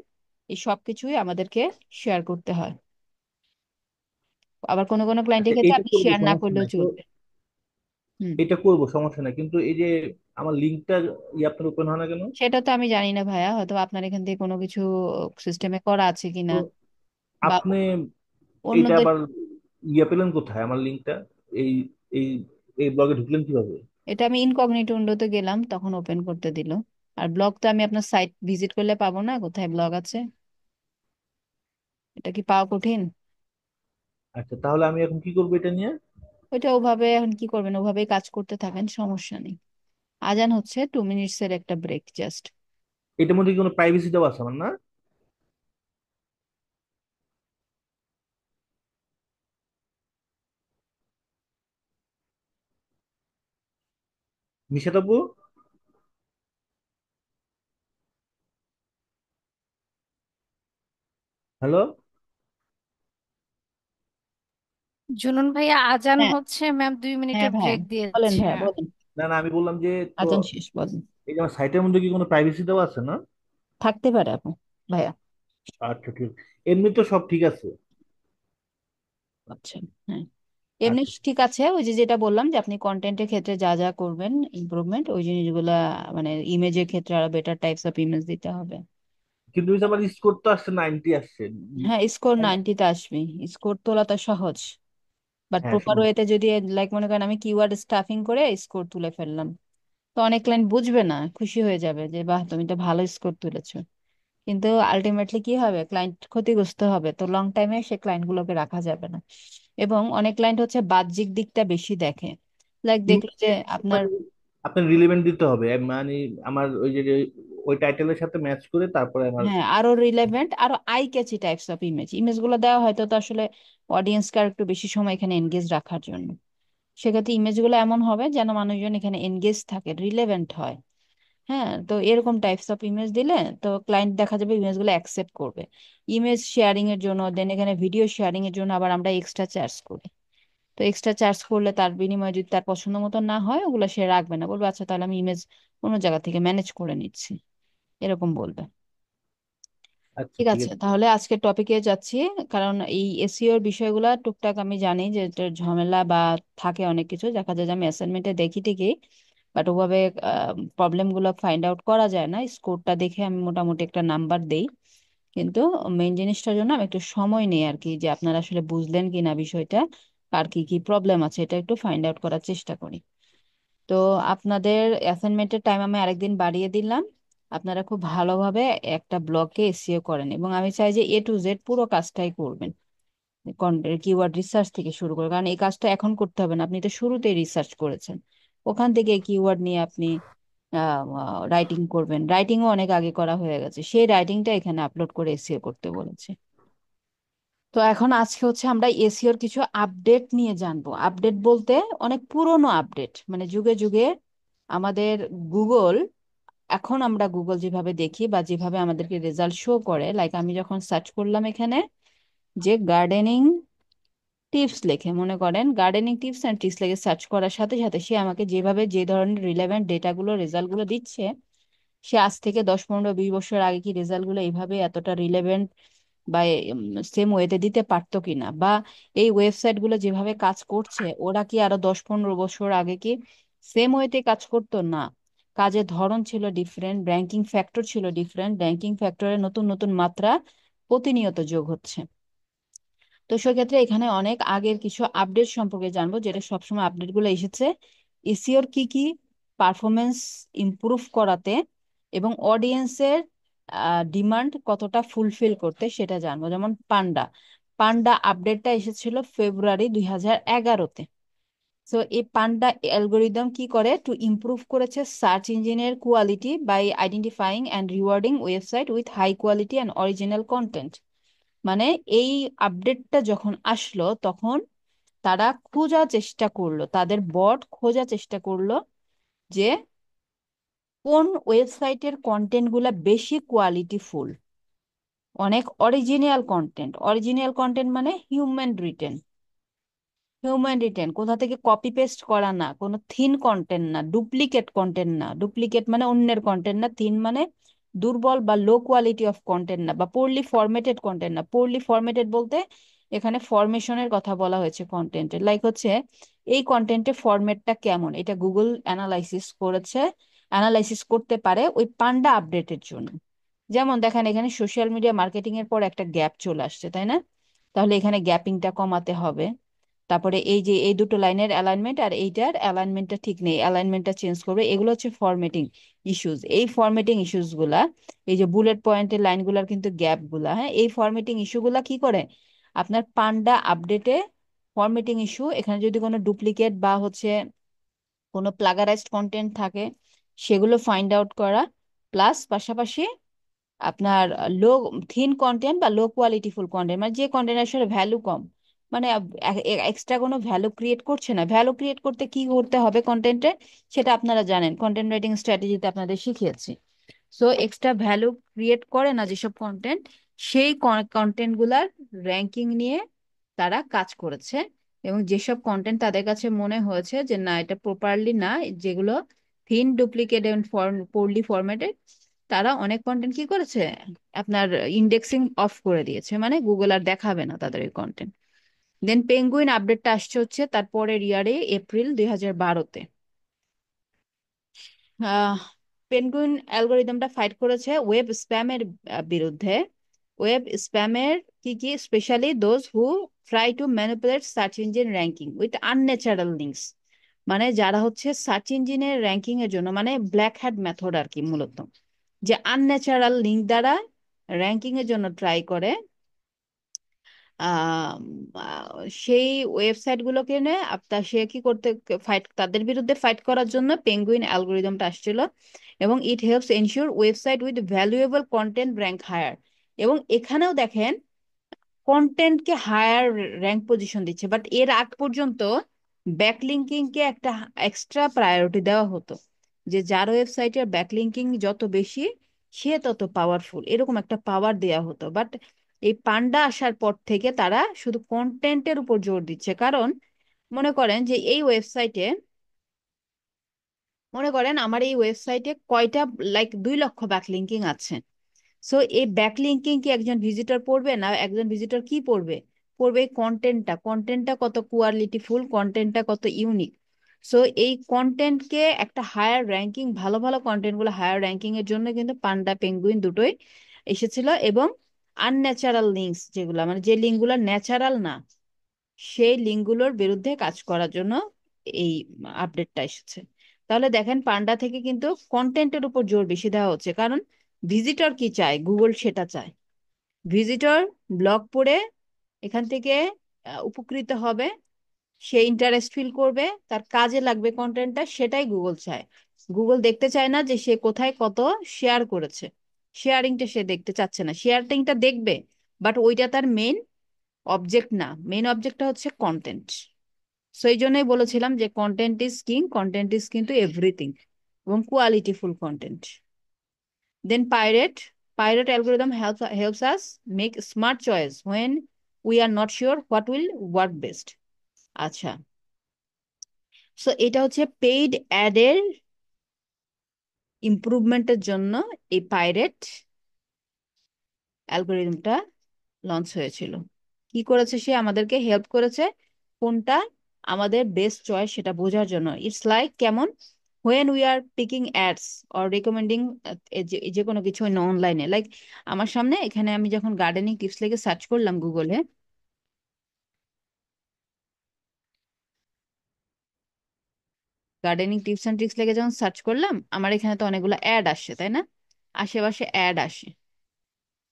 এই সব কিছুই আমাদেরকে শেয়ার করতে হয়। আবার কোনো কোনো ক্লায়েন্টের আচ্ছা, ক্ষেত্রে এটা আপনি করবো শেয়ার না সমস্যা করলেও নাই তো। চলবে। হুম। এটা করবো সমস্যা নাই, কিন্তু এই যে আমার লিঙ্কটা আপনার ওপেন হয় না কেন? সেটা তো আমি জানি না ভাইয়া, হয়তো আপনার এখান থেকে কোনো কিছু সিস্টেমে করা আছে কিনা, তো বা আপনি এইটা অন্যদের। আবার পেলেন কোথায় আমার লিঙ্কটা? এই এই এই ব্লগে ঢুকলেন কিভাবে? এটা আমি ইনকগনিটো উইন্ডোতে গেলাম, তখন ওপেন করতে দিল। আর ব্লগ তো আমি আপনার সাইট ভিজিট করলে পাবো না, কোথায় ব্লগ আছে? এটা কি পাওয়া কঠিন? আচ্ছা, তাহলে আমি এখন কি করবো এটা নিয়ে? ওইটা ওভাবে এখন কি করবেন, ওভাবেই কাজ করতে থাকেন, সমস্যা নেই। আজান হচ্ছে, 2 মিনিটস এর একটা ব্রেক জাস্ট। এটার মধ্যে কি কোনো প্রাইভেসি দেওয়া আছে আমার, না? নিশাত আপু, হ্যালো। জুনুন ভাইয়া, আজান হ্যাঁ। হচ্ছে, ম্যাম 2 মিনিটের হ্যাঁ ভাইয়া, ব্রেক বলেন দিয়েছে। ভাইয়া বলেন। না না, আমি বললাম যে তো আজান শেষ, বলেন। এই যে আমার সাইটের মধ্যে কি কোনো প্রাইভেসি দেওয়া আছে, না? থাকতে পারে আপু, ভাইয়া। আচ্ছা, ঠিক। এমনি তো সব ঠিক আছে। আচ্ছা। হ্যাঁ, এমনি আচ্ছা, ঠিক আছে। ওই যে যেটা বললাম যে আপনি কন্টেন্টের ক্ষেত্রে যা যা করবেন ইমপ্রুভমেন্ট, ওই জিনিসগুলা মানে ইমেজের ক্ষেত্রে আরো বেটার টাইপস অফ ইমেজ দিতে হবে। কিন্তু ওই যে আমার স্কোর তো আসছে 90 আসছে। হ্যাঁ, স্কোর 90-তে আসবে। স্কোর তোলা তো সহজ, বাট হ্যাঁ, প্রপার শুনুন। ওয়েতে যদি, লাইক মনে করেন আমি কিওয়ার্ড স্টাফিং করে স্কোর তুলে ফেললাম, তো অনেক ক্লায়েন্ট বুঝবে না, খুশি হয়ে যাবে যে বাহ তুমি তো ভালো স্কোর তুলেছো, কিন্তু আলটিমেটলি কি হবে, ক্লায়েন্ট ক্ষতিগ্রস্ত হবে, তো লং টাইমে সে ক্লায়েন্ট গুলোকে রাখা যাবে না। এবং অনেক ক্লায়েন্ট হচ্ছে বাহ্যিক দিকটা বেশি দেখে, লাইক দেখলো যে আপনার। মানে আপনার রিলেভেন্ট দিতে হবে, মানে আমার ওই যে ওই টাইটেলের সাথে ম্যাচ করে তারপরে আমার। হ্যাঁ, আরো রিলেভেন্ট, আরো eye catchy types of image গুলো দেওয়া হয়তো, তো আসলে অডিয়েন্সকে আর একটু বেশি সময় এখানে এনগেজ রাখার জন্য। সেক্ষেত্রে ইমেজ গুলো এমন হবে যেন মানুষজন এখানে এনগেজ থাকে, রিলেভেন্ট হয়। হ্যাঁ, তো এরকম টাইপস অফ ইমেজ দিলে তো ক্লায়েন্ট দেখা যাবে ইমেজ গুলো অ্যাকসেপ্ট করবে। ইমেজ শেয়ারিং এর জন্য, দেন এখানে ভিডিও শেয়ারিং এর জন্য আবার আমরা এক্সট্রা চার্জ করি। তো এক্সট্রা চার্জ করলে তার বিনিময়ে যদি তার পছন্দ মতো না হয়, ওগুলো সে রাখবে না, বলবে আচ্ছা তাহলে আমি ইমেজ অন্য জায়গা থেকে ম্যানেজ করে নিচ্ছি, এরকম বলবে। আচ্ছা, ঠিক ঠিক আছে, আছে। তাহলে আজকের টপিকে যাচ্ছি। কারণ এই এসইওর বিষয়গুলা টুকটাক আমি জানি যে এটা ঝামেলা বা থাকে অনেক কিছু, দেখা যায় যে আমি অ্যাসাইনমেন্টে দেখি ঠিকই, বাট ওভাবে প্রবলেম গুলো ফাইন্ড আউট করা যায় না। স্কোরটা দেখে আমি মোটামুটি একটা নাম্বার দেই, কিন্তু মেইন জিনিসটার জন্য আমি একটু সময় নেই আর কি, যে আপনারা আসলে বুঝলেন কিনা বিষয়টা, আর কি কি প্রবলেম আছে এটা একটু ফাইন্ড আউট করার চেষ্টা করি। তো আপনাদের অ্যাসাইনমেন্টের টাইম আমি আরেকদিন বাড়িয়ে দিলাম। আপনারা খুব ভালোভাবে একটা ব্লকে এসইও করেন, এবং আমি চাই যে A to Z পুরো কাজটাই করবেন, কিওয়ার্ড রিসার্চ থেকে শুরু করে। কারণ এই কাজটা এখন করতে হবে না, আপনি তো শুরুতেই রিসার্চ করেছেন, ওখান থেকে কিওয়ার্ড নিয়ে আপনি রাইটিং করবেন। রাইটিংও অনেক আগে করা হয়ে গেছে, সেই রাইটিংটা এখানে আপলোড করে এসইও করতে বলেছে। তো এখন আজকে হচ্ছে আমরা এসইওর কিছু আপডেট নিয়ে জানবো। আপডেট বলতে অনেক পুরনো আপডেট, মানে যুগে যুগে আমাদের গুগল, এখন আমরা গুগল যেভাবে দেখি বা যেভাবে আমাদেরকে রেজাল্ট শো করে, লাইক আমি যখন সার্চ করলাম এখানে যে গার্ডেনিং টিপস লেখে, মনে করেন গার্ডেনিং টিপস অ্যান্ড টিপস লেখে সার্চ করার সাথে সাথে সে আমাকে যেভাবে যে ধরনের রিলেভেন্ট ডেটাগুলো রেজাল্টগুলো দিচ্ছে, সে আজ থেকে 10 15 20 বছর আগে কি রেজাল্টগুলো এইভাবে এতটা রিলেভেন্ট বা সেম ওয়েতে দিতে পারতো কিনা, বা এই ওয়েবসাইট গুলো যেভাবে কাজ করছে ওরা কি আরো 10 15 বছর আগে কি সেম ওয়েতে কাজ করতো না? কাজের ধরন ছিল ডিফারেন্ট, র্যাঙ্কিং ফ্যাক্টর ছিল ডিফারেন্ট, র্যাঙ্কিং ফ্যাক্টরের নতুন নতুন মাত্রা প্রতিনিয়ত যোগ হচ্ছে। তো সেক্ষেত্রে এখানে অনেক আগের কিছু আপডেট সম্পর্কে জানবো, যেটা সবসময় আপডেট গুলো এসেছে এসিওর কি কি পারফরমেন্স ইমপ্রুভ করাতে এবং অডিয়েন্সের ডিমান্ড কতটা ফুলফিল করতে সেটা জানবো। যেমন পান্ডা, পান্ডা আপডেটটা এসেছিল ফেব্রুয়ারি 2011-তে। সো এই পান্ডা অ্যালগোরিদম কি করে, টু ইমপ্রুভ করেছে সার্চ ইঞ্জিনের quality by identifying and rewarding website with high quality and original content. মানে এই আপডেটটা যখন আসলো তখন তারা খোঁজার চেষ্টা করলো, তাদের বট খোঁজার চেষ্টা করলো যে কোন ওয়েবসাইটের কন্টেন্ট গুলা বেশি কোয়ালিটিফুল, অনেক অরিজিনাল কন্টেন্ট। অরিজিনাল কন্টেন্ট মানে হিউম্যান রিটেন, হিউম্যান রিটেন কোথা থেকে কপি পেস্ট করা না, কোনো থিন কন্টেন্ট না, ডুপ্লিকেট কন্টেন্ট না। ডুপ্লিকেট মানে অন্যের কন্টেন্ট না, থিন মানে দুর্বল বা লো কোয়ালিটি অফ কন্টেন্ট না, বা পোরলি ফরম্যাটেড কন্টেন্ট না। পোরলি ফরম্যাটেড বলতে এখানে ফরমেশনের কথা বলা হয়েছে কন্টেন্টের, লাইক হচ্ছে এই কন্টেন্টের ফরম্যাটটা কেমন, এটা গুগল অ্যানালাইসিস করেছে, অ্যানালাইসিস করতে পারে ওই পান্ডা আপডেটের জন্য। যেমন দেখেন এখানে সোশ্যাল মিডিয়া মার্কেটিং এর পর একটা গ্যাপ চলে আসছে, তাই না? তাহলে এখানে গ্যাপিংটা কমাতে হবে। তারপরে এই যে এই দুটো লাইনের অ্যালাইনমেন্ট আর এইটার অ্যালাইনমেন্টটা ঠিক নেই, অ্যালাইনমেন্টটা চেঞ্জ করবে। এগুলো হচ্ছে ফরম্যাটিং ইস্যুস। এই ফরম্যাটিং ইস্যুস গুলা, এই যে বুলেট পয়েন্টের লাইনগুলার কিন্তু গ্যাপ গুলা, হ্যাঁ, এই ফরম্যাটিং ইস্যুগুলা কি করে আপনার পান্ডা আপডেটে, ফরম্যাটিং ইস্যু, এখানে যদি কোনো ডুপ্লিকেট বা হচ্ছে কোনো প্লাগারাইজড কন্টেন্ট থাকে সেগুলো ফাইন্ড আউট করা, প্লাস পাশাপাশি আপনার লো থিন কন্টেন্ট বা লো কোয়ালিটিফুল কন্টেন্ট, মানে যে কন্টেন্ট আসলে ভ্যালু কম, মানে এক্সট্রা কোনো ভ্যালু ক্রিয়েট করছে না। ভ্যালু ক্রিয়েট করতে কি করতে হবে কন্টেন্টে, সেটা আপনারা জানেন, কন্টেন্ট রাইটিং স্ট্র্যাটেজিতে আপনাদের শিখিয়েছি। সো এক্সট্রা ভ্যালু ক্রিয়েট করে না যেসব কন্টেন্ট, সেই কন্টেন্ট গুলার র্যাঙ্কিং নিয়ে তারা কাজ করেছে। এবং যেসব কন্টেন্ট তাদের কাছে মনে হয়েছে যে না এটা প্রপারলি না, যেগুলো থিন, ডুপ্লিকেট এবং পোরলি ফরম্যাটেড, তারা অনেক কন্টেন্ট কি করেছে আপনার ইন্ডেক্সিং অফ করে দিয়েছে, মানে গুগল আর দেখাবে না তাদের এই কন্টেন্ট। দেন পেঙ্গুইন আপডেটটা আসছে হচ্ছে তারপরের ইয়ারে, এপ্রিল 2012-তে। আহ পেনগুইন অ্যালগোরিদমটা ফাইট করেছে ওয়েব স্প্যামের বিরুদ্ধে। ওয়েব স্প্যামের কি কি, specially those who try to manipulate search engine ranking with unnatural links. মানে যারা হচ্ছে সার্চ ইঞ্জিনের র্যাঙ্কিং এর জন্য, মানে ব্ল্যাক হ্যাট মেথড আর কি, মূলত যে আনন্যাচারাল লিঙ্ক দ্বারা র্যাঙ্কিং এর জন্য ট্রাই করে, আম, সেই ওয়েবসাইট গুলোকে নিয়ে আপনার সে কি করতে, ফাইট, তাদের বিরুদ্ধে ফাইট করার জন্য পেঙ্গুইন অ্যালগোরিদমটা আসছিল। এবং it helps ensure website with valuable content rank higher. এবং এখানেও দেখেন কন্টেন্টকে হায়ার র্যাঙ্ক পজিশন দিচ্ছে, বাট এর আগ পর্যন্ত ব্যাকলিঙ্কিং কে একটা এক্সট্রা প্রায়োরিটি দেওয়া হতো, যে যার ওয়েবসাইটের ব্যাকলিঙ্কিং যত বেশি সে তত পাওয়ারফুল, এরকম একটা পাওয়ার দেওয়া হতো। বাট এই পান্ডা আসার পর থেকে তারা শুধু কন্টেন্টের উপর জোর দিচ্ছে। কারণ মনে করেন যে এই ওয়েবসাইটে, মনে করেন আমার এই ওয়েবসাইটে কয়টা, লাইক 2 লক্ষ ব্যাকলিঙ্কিং আছে, সো এই ব্যাকলিঙ্কিং কি একজন ভিজিটর পড়বে না, একজন ভিজিটর কি পড়বে, পড়বে কন্টেন্টটা কত কোয়ালিটিফুল, কন্টেন্টটা কত ইউনিক। সো এই কন্টেন্টকে একটা হায়ার র্যাঙ্কিং, ভালো ভালো কন্টেন্ট গুলো হায়ার র্যাঙ্কিং এর জন্য কিন্তু পান্ডা পেঙ্গুইন দুটোই এসেছিল। এবং আনন্যাচারাল লিঙ্কস যেগুলো, মানে যে লিঙ্কগুলো ন্যাচারাল না, সেই লিঙ্কগুলোর বিরুদ্ধে কাজ করার জন্য এই আপডেটটা এসেছে। তাহলে দেখেন পান্ডা থেকে কিন্তু কন্টেন্টের উপর জোর বেশি দেওয়া হচ্ছে, কারণ ভিজিটর কি চায়, গুগল সেটা চায়। ভিজিটর ব্লগ পড়ে এখান থেকে উপকৃত হবে, সে ইন্টারেস্ট ফিল করবে, তার কাজে লাগবে কন্টেন্টটা, সেটাই গুগল চায়। গুগল দেখতে চায় না যে সে কোথায় কত শেয়ার করেছে, শেয়ারিংটা সে দেখতে চাচ্ছে না, শেয়ারিংটা দেখবে বাট ওইটা তার মেইন অবজেক্ট না, মেইন অবজেক্টটা হচ্ছে কন্টেন্ট। সো এই জন্যই বলেছিলাম যে content is king, content is কিন্তু এভরিথিং, এবং কোয়ালিটিফুল content. Then pirate algorithm helps us make smart choice when we are not sure what will work best. আচ্ছা, সো এটা হচ্ছে পেইড অ্যাডের ইমপ্রুভমেন্টের জন্য এই পাইরেট অ্যালগোরিদমটা লঞ্চ হয়েছিল। কি করেছে, সে আমাদেরকে হেল্প করেছে কোনটা আমাদের বেস্ট চয়েস সেটা বোঝার জন্য। ইটস লাইক কেমন, when we are picking ads or recommending যে কোনো কিছু অনলাইনে, লাইক আমার সামনে এখানে আমি যখন গার্ডেনিং টিপস লিখে সার্চ করলাম গুগলে, গার্ডেনিং টিপস অ্যান্ড ট্রিক্স লিখে যখন সার্চ করলাম, আমার এখানে তো অনেকগুলো অ্যাড আসছে, তাই না? আশেপাশে অ্যাড আসে,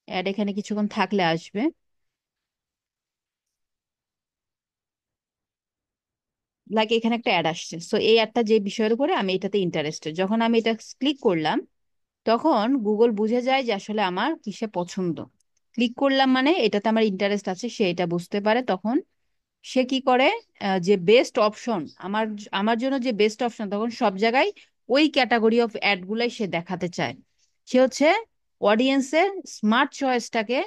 অ্যাড এখানে কিছুক্ষণ থাকলে আসবে। লাইক এখানে একটা অ্যাড আসছে, সো এই অ্যাডটা যে বিষয়ের উপরে আমি এটাতে ইন্টারেস্টেড, যখন আমি এটা ক্লিক করলাম তখন গুগল বুঝে যায় যে আসলে আমার কিসে পছন্দ। ক্লিক করলাম মানে এটাতে আমার ইন্টারেস্ট আছে, সে এটা বুঝতে পারে। তখন সে কি করে, যে বেস্ট অপশন আমার আমার জন্য যে বেস্ট অপশন, তখন সব জায়গায় ওই ক্যাটাগরি অফ অ্যাড গুলাই সে দেখাতে চায়। সে হচ্ছে অডিয়েন্সের স্মার্ট চয়েসটাকে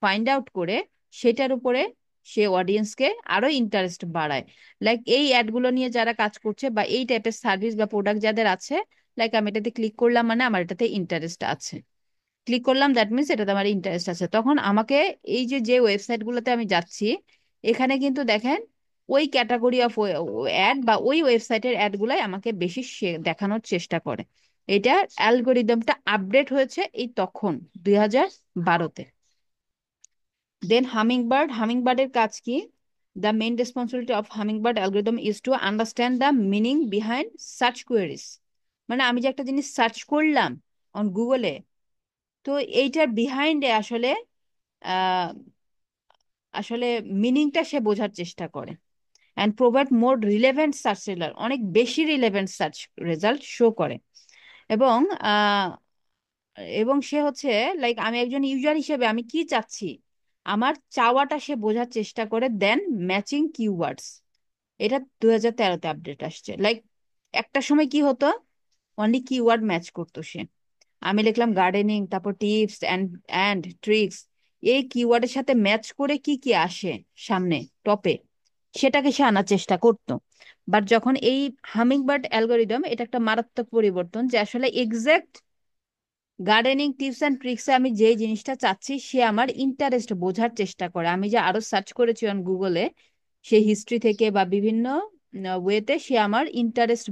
ফাইন্ড আউট করে সেটার উপরে সে অডিয়েন্সকে আরো ইন্টারেস্ট বাড়ায়। লাইক এই অ্যাডগুলো নিয়ে যারা কাজ করছে বা এই টাইপের সার্ভিস বা প্রোডাক্ট যাদের আছে, লাইক আমি এটাতে ক্লিক করলাম মানে আমার এটাতে ইন্টারেস্ট আছে, ক্লিক করলাম দ্যাট মিনস এটাতে আমার ইন্টারেস্ট আছে। তখন আমাকে এই যে যে ওয়েবসাইট গুলোতে আমি যাচ্ছি, এখানে কিন্তু দেখেন ওই ক্যাটাগরি অফ অ্যাড বা ওই ওয়েবসাইটের অ্যাড গুলাই আমাকে বেশি দেখানোর চেষ্টা করে। এটা অ্যালগোরিদমটা আপডেট হয়েছে এই তখন 2012-তে। দেন হামিংবার্ডের কাজ কি? The main responsibility of hummingbird algorithm is to understand the meaning behind search queries. মানে আমি যে একটা জিনিস সার্চ করলাম অন গুগলে, তো এইটার বিহাইন্ডে আসলে আহ আসলে মিনিংটা সে বোঝার চেষ্টা করে। And provide more relevant search result, অনেক বেশি রিলেভেন্ট সার্চ রেজাল্ট শো করে। এবং আহ, এবং সে হচ্ছে লাইক আমি একজন ইউজার হিসেবে আমি কি চাচ্ছি, আমার চাওয়াটা সে বোঝার চেষ্টা করে, দেন ম্যাচিং কিওয়ার্ডস। এটা 2013-তে আপডেট আসছে। লাইক একটা সময় কি হতো, অনলি কিওয়ার্ড ম্যাচ করতো সে। আমি লিখলাম গার্ডেনিং, তারপর টিপস অ্যান্ড ট্রিক্স, এই কিওয়ার্ডের সাথে ম্যাচ করে কি কি আসে সামনে টপে, সেটাকে সে আনার চেষ্টা করতো। বাট যখন এই হামিংবার্ড অ্যালগোরিদম, এটা একটা মারাত্মক পরিবর্তন, যে আসলে এক্সাক্ট গার্ডেনিং টিপস অ্যান্ড ট্রিক্সে আমি যে জিনিসটা চাচ্ছি সে আমার ইন্টারেস্ট বোঝার চেষ্টা করে। আমি যে আরো সার্চ করেছি অন গুগলে, সেই হিস্ট্রি থেকে বা বিভিন্ন ওয়েতে সে আমার ইন্টারেস্ট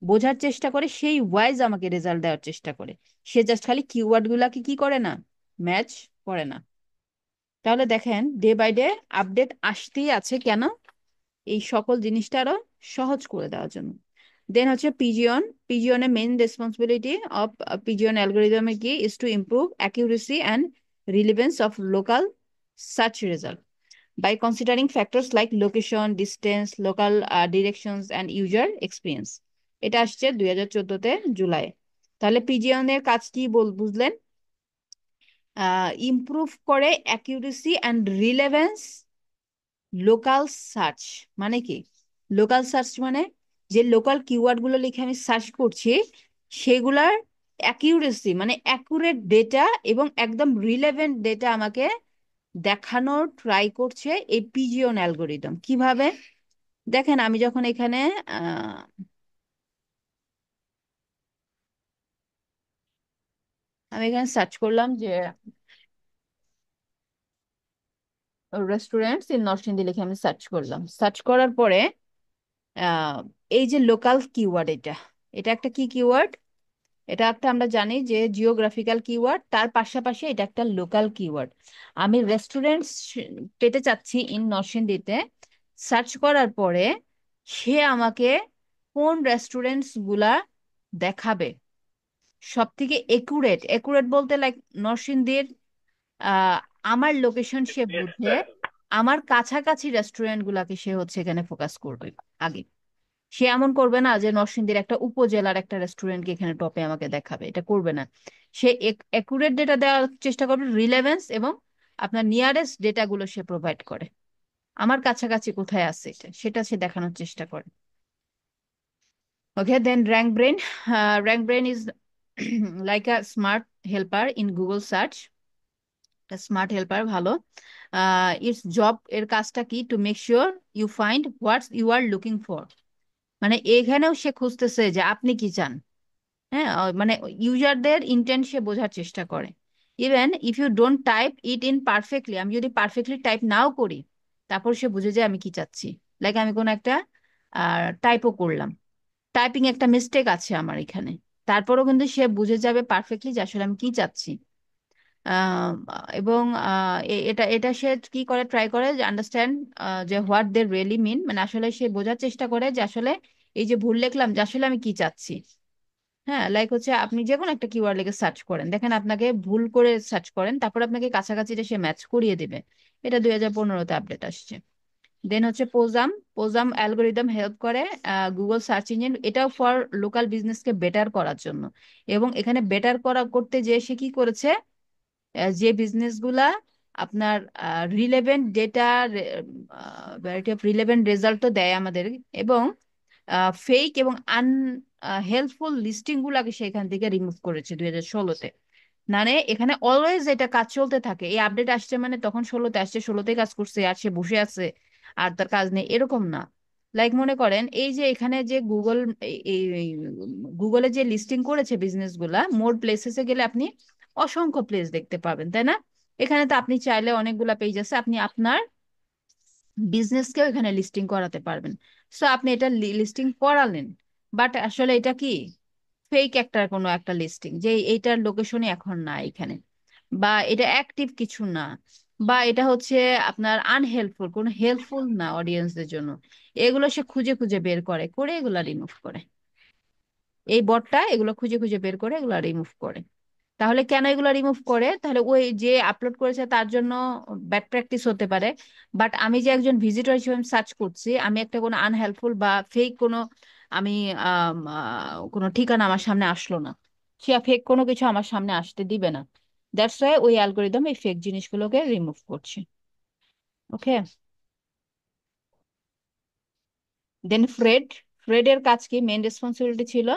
বোঝার চেষ্টা করে, সেই ওয়াইজ আমাকে রেজাল্ট দেওয়ার চেষ্টা করে। সে জাস্ট খালি কিওয়ার্ড গুলাকে কি করে না, ম্যাচ করে না। তাহলে দেখেন ডে বাই ডে আপডেট আসতেই আছে, কেন? এই সকল জিনিসটা আরো সহজ করে দেওয়ার জন্য। দেন হচ্ছে পিজিয়নের main responsibility of Pigeon algorithm কি is to improve accuracy and relevance of local search result by considering factors like location, distance, local directions and user experience. এটা আসছে 2014-তে জুলাই। তাহলে পিজিয়ন এর কাজ কি বুঝলেন? ইমপ্রুভ করে accuracy and relevance local search. মানে কি লোকাল সার্চ? মানে যে লোকাল কিওয়ার্ড গুলো লিখে আমি সার্চ করছি সেগুলার অ্যাকিউরেসি, মানে অ্যাকুরেট ডেটা এবং একদম রিলেভেন্ট ডেটা আমাকে দেখানোর ট্রাই করছে এই পিজিয়ন অ্যালগোরিদম। কিভাবে? দেখেন আমি যখন এখানে আহ, আমি এখানে সার্চ করলাম যে রেস্টুরেন্টস ইন নরসিংদী লিখে আমি সার্চ করলাম। সার্চ করার পরে আহ, এই যে লোকাল কিওয়ার্ড, এটা এটা একটা কি কিওয়ার্ড? এটা একটা আমরা জানি যে জিওগ্রাফিক্যাল কিওয়ার্ড, তার পাশাপাশি এটা একটা লোকাল কিওয়ার্ড। আমি রেস্টুরেন্টস পেতে চাচ্ছি ইন নরসিংদীতে। সার্চ করার পরে সে আমাকে কোন রেস্টুরেন্টস গুলা দেখাবে সব থেকে একুরেট, একুরেট বলতে লাইক নরসিংদীর আহ আমার লোকেশন সে বুঝে আমার কাছাকাছি রেস্টুরেন্ট গুলাকে সে হচ্ছে এখানে ফোকাস করবে আগে। সে এমন করবে না যে নরসিংদীর একটা উপজেলার একটা রেস্টুরেন্টকে এখানে টপে আমাকে দেখাবে, এটা করবে না। সে একুরেট ডেটা দেওয়ার চেষ্টা করবে, রিলেভেন্স এবং আপনার নিয়ারেস্ট ডেটা গুলো সে প্রোভাইড করে। আমার কাছাকাছি কোথায় আছে এটা সেটা সে দেখানোর চেষ্টা করে। Okay, then RankBrain. RankBrain is like a smart helper in Google search. Smart helper ভালো। ইটস জব, এর কাজটা কি? To make sure you find what's you are looking for. মানে এখানেও সে খুঁজতেছে যে আপনি কি চান। হ্যাঁ, মানে ইউজারদের ইন্টেন্ট সে বোঝার চেষ্টা করে। Even if you don't type it in perfectly, আমি যদি পারফেক্টলি টাইপ নাও করি তারপর সে বুঝে যায় আমি কি চাচ্ছি। লাইক আমি কোনো একটা টাইপও করলাম, টাইপিং একটা মিস্টেক আছে আমার এখানে, তারপরও কিন্তু সে বুঝে যাবে পারফেক্টলি যে আসলে আমি কি চাচ্ছি। আহ, এবং এটা এটা সে কি করে, ট্রাই করে যে আন্ডারস্ট্যান্ড যে হোয়াট দে রিয়েলি মিন, মানে আসলে সে বোঝার চেষ্টা করে যে আসলে এই যে ভুল লিখলাম যে আসলে আমি কি চাচ্ছি। হ্যাঁ, লাইক হচ্ছে আপনি যে কোনো একটা কিওয়ার্ড লিখে সার্চ করেন, দেখেন আপনাকে ভুল করে সার্চ করেন, তারপর আপনাকে কাছাকাছিটা সে ম্যাচ করিয়ে দিবে। এটা 2015-তে আপডেট আসছে। দেন হচ্ছে পোজাম। পোজাম অ্যালগোরিদম হেল্প করে গুগল সার্চ ইঞ্জিন, এটাও ফর লোকাল বিজনেসকে বেটার করার জন্য। এবং এখানে বেটার করতে যে সে কি করেছে, যে বিজনেস গুলা আপনার relevant data, variety of relevant রেজাল্টও দেয় আমাদের, এবং ফেক এবং হেল্পফুল লিস্টিং গুলাকে সেখান থেকে রিমুভ করেছে 2016-তে। মানে এখানে অলওয়েজ এটা কাজ চলতে থাকে, এই আপডেট আসছে মানে তখন 16-তে আসছে, 16-তে কাজ করছে আর সে বসে আছে আর তার কাজ নেই, এরকম না। লাইক মনে করেন এই যে এখানে যে গুগল, গুগলে যে লিস্টিং করেছে বিজনেস গুলা, মোর প্লেসেসে গেলে আপনি অসংখ্য প্লেস দেখতে পাবেন, তাই না? এখানে তো আপনি চাইলে অনেকগুলা পেজ আছে, আপনি আপনার বিজনেসকেও এখানে লিস্টিং করাতে পারবেন। সো আপনি এটা লিস্টিং করালেন, বাট আসলে এটা কি ফেক একটা কোনো একটা লিস্টিং, যে এইটার লোকেশনই এখন না এখানে, বা এটা অ্যাক্টিভ কিছু না, বা এটা হচ্ছে আপনার আনহেল্পফুল, কোনো হেল্পফুল না অডিয়েন্সদের জন্য। এগুলো সে খুঁজে খুঁজে বের করে করে এগুলা রিমুভ করে। এই বটটা এগুলো খুঁজে খুঁজে বের করে এগুলা রিমুভ করে। তাহলে কেন এগুলো রিমুভ করে? তাহলে ওই যে আপলোড করেছে তার জন্য ব্যাড প্র্যাকটিস হতে পারে, বাট আমি যে একজন ভিজিটর হিসেবে সার্চ করছি, আমি একটা কোনো আনহেল্পফুল বা ফেক কোনো, আমি কোনো ঠিকানা আমার সামনে আসলো না, সে ফেক কোনো কিছু আমার সামনে আসতে দিবে না। দ্যাটস ওয়াই ওই অ্যালগোরিদম এই ফেক জিনিসগুলোকে রিমুভ করছে। ওকে, দেন ফ্রেড। ফ্রেডের কাজ কি, মেইন রেসপন্সিবিলিটি ছিল,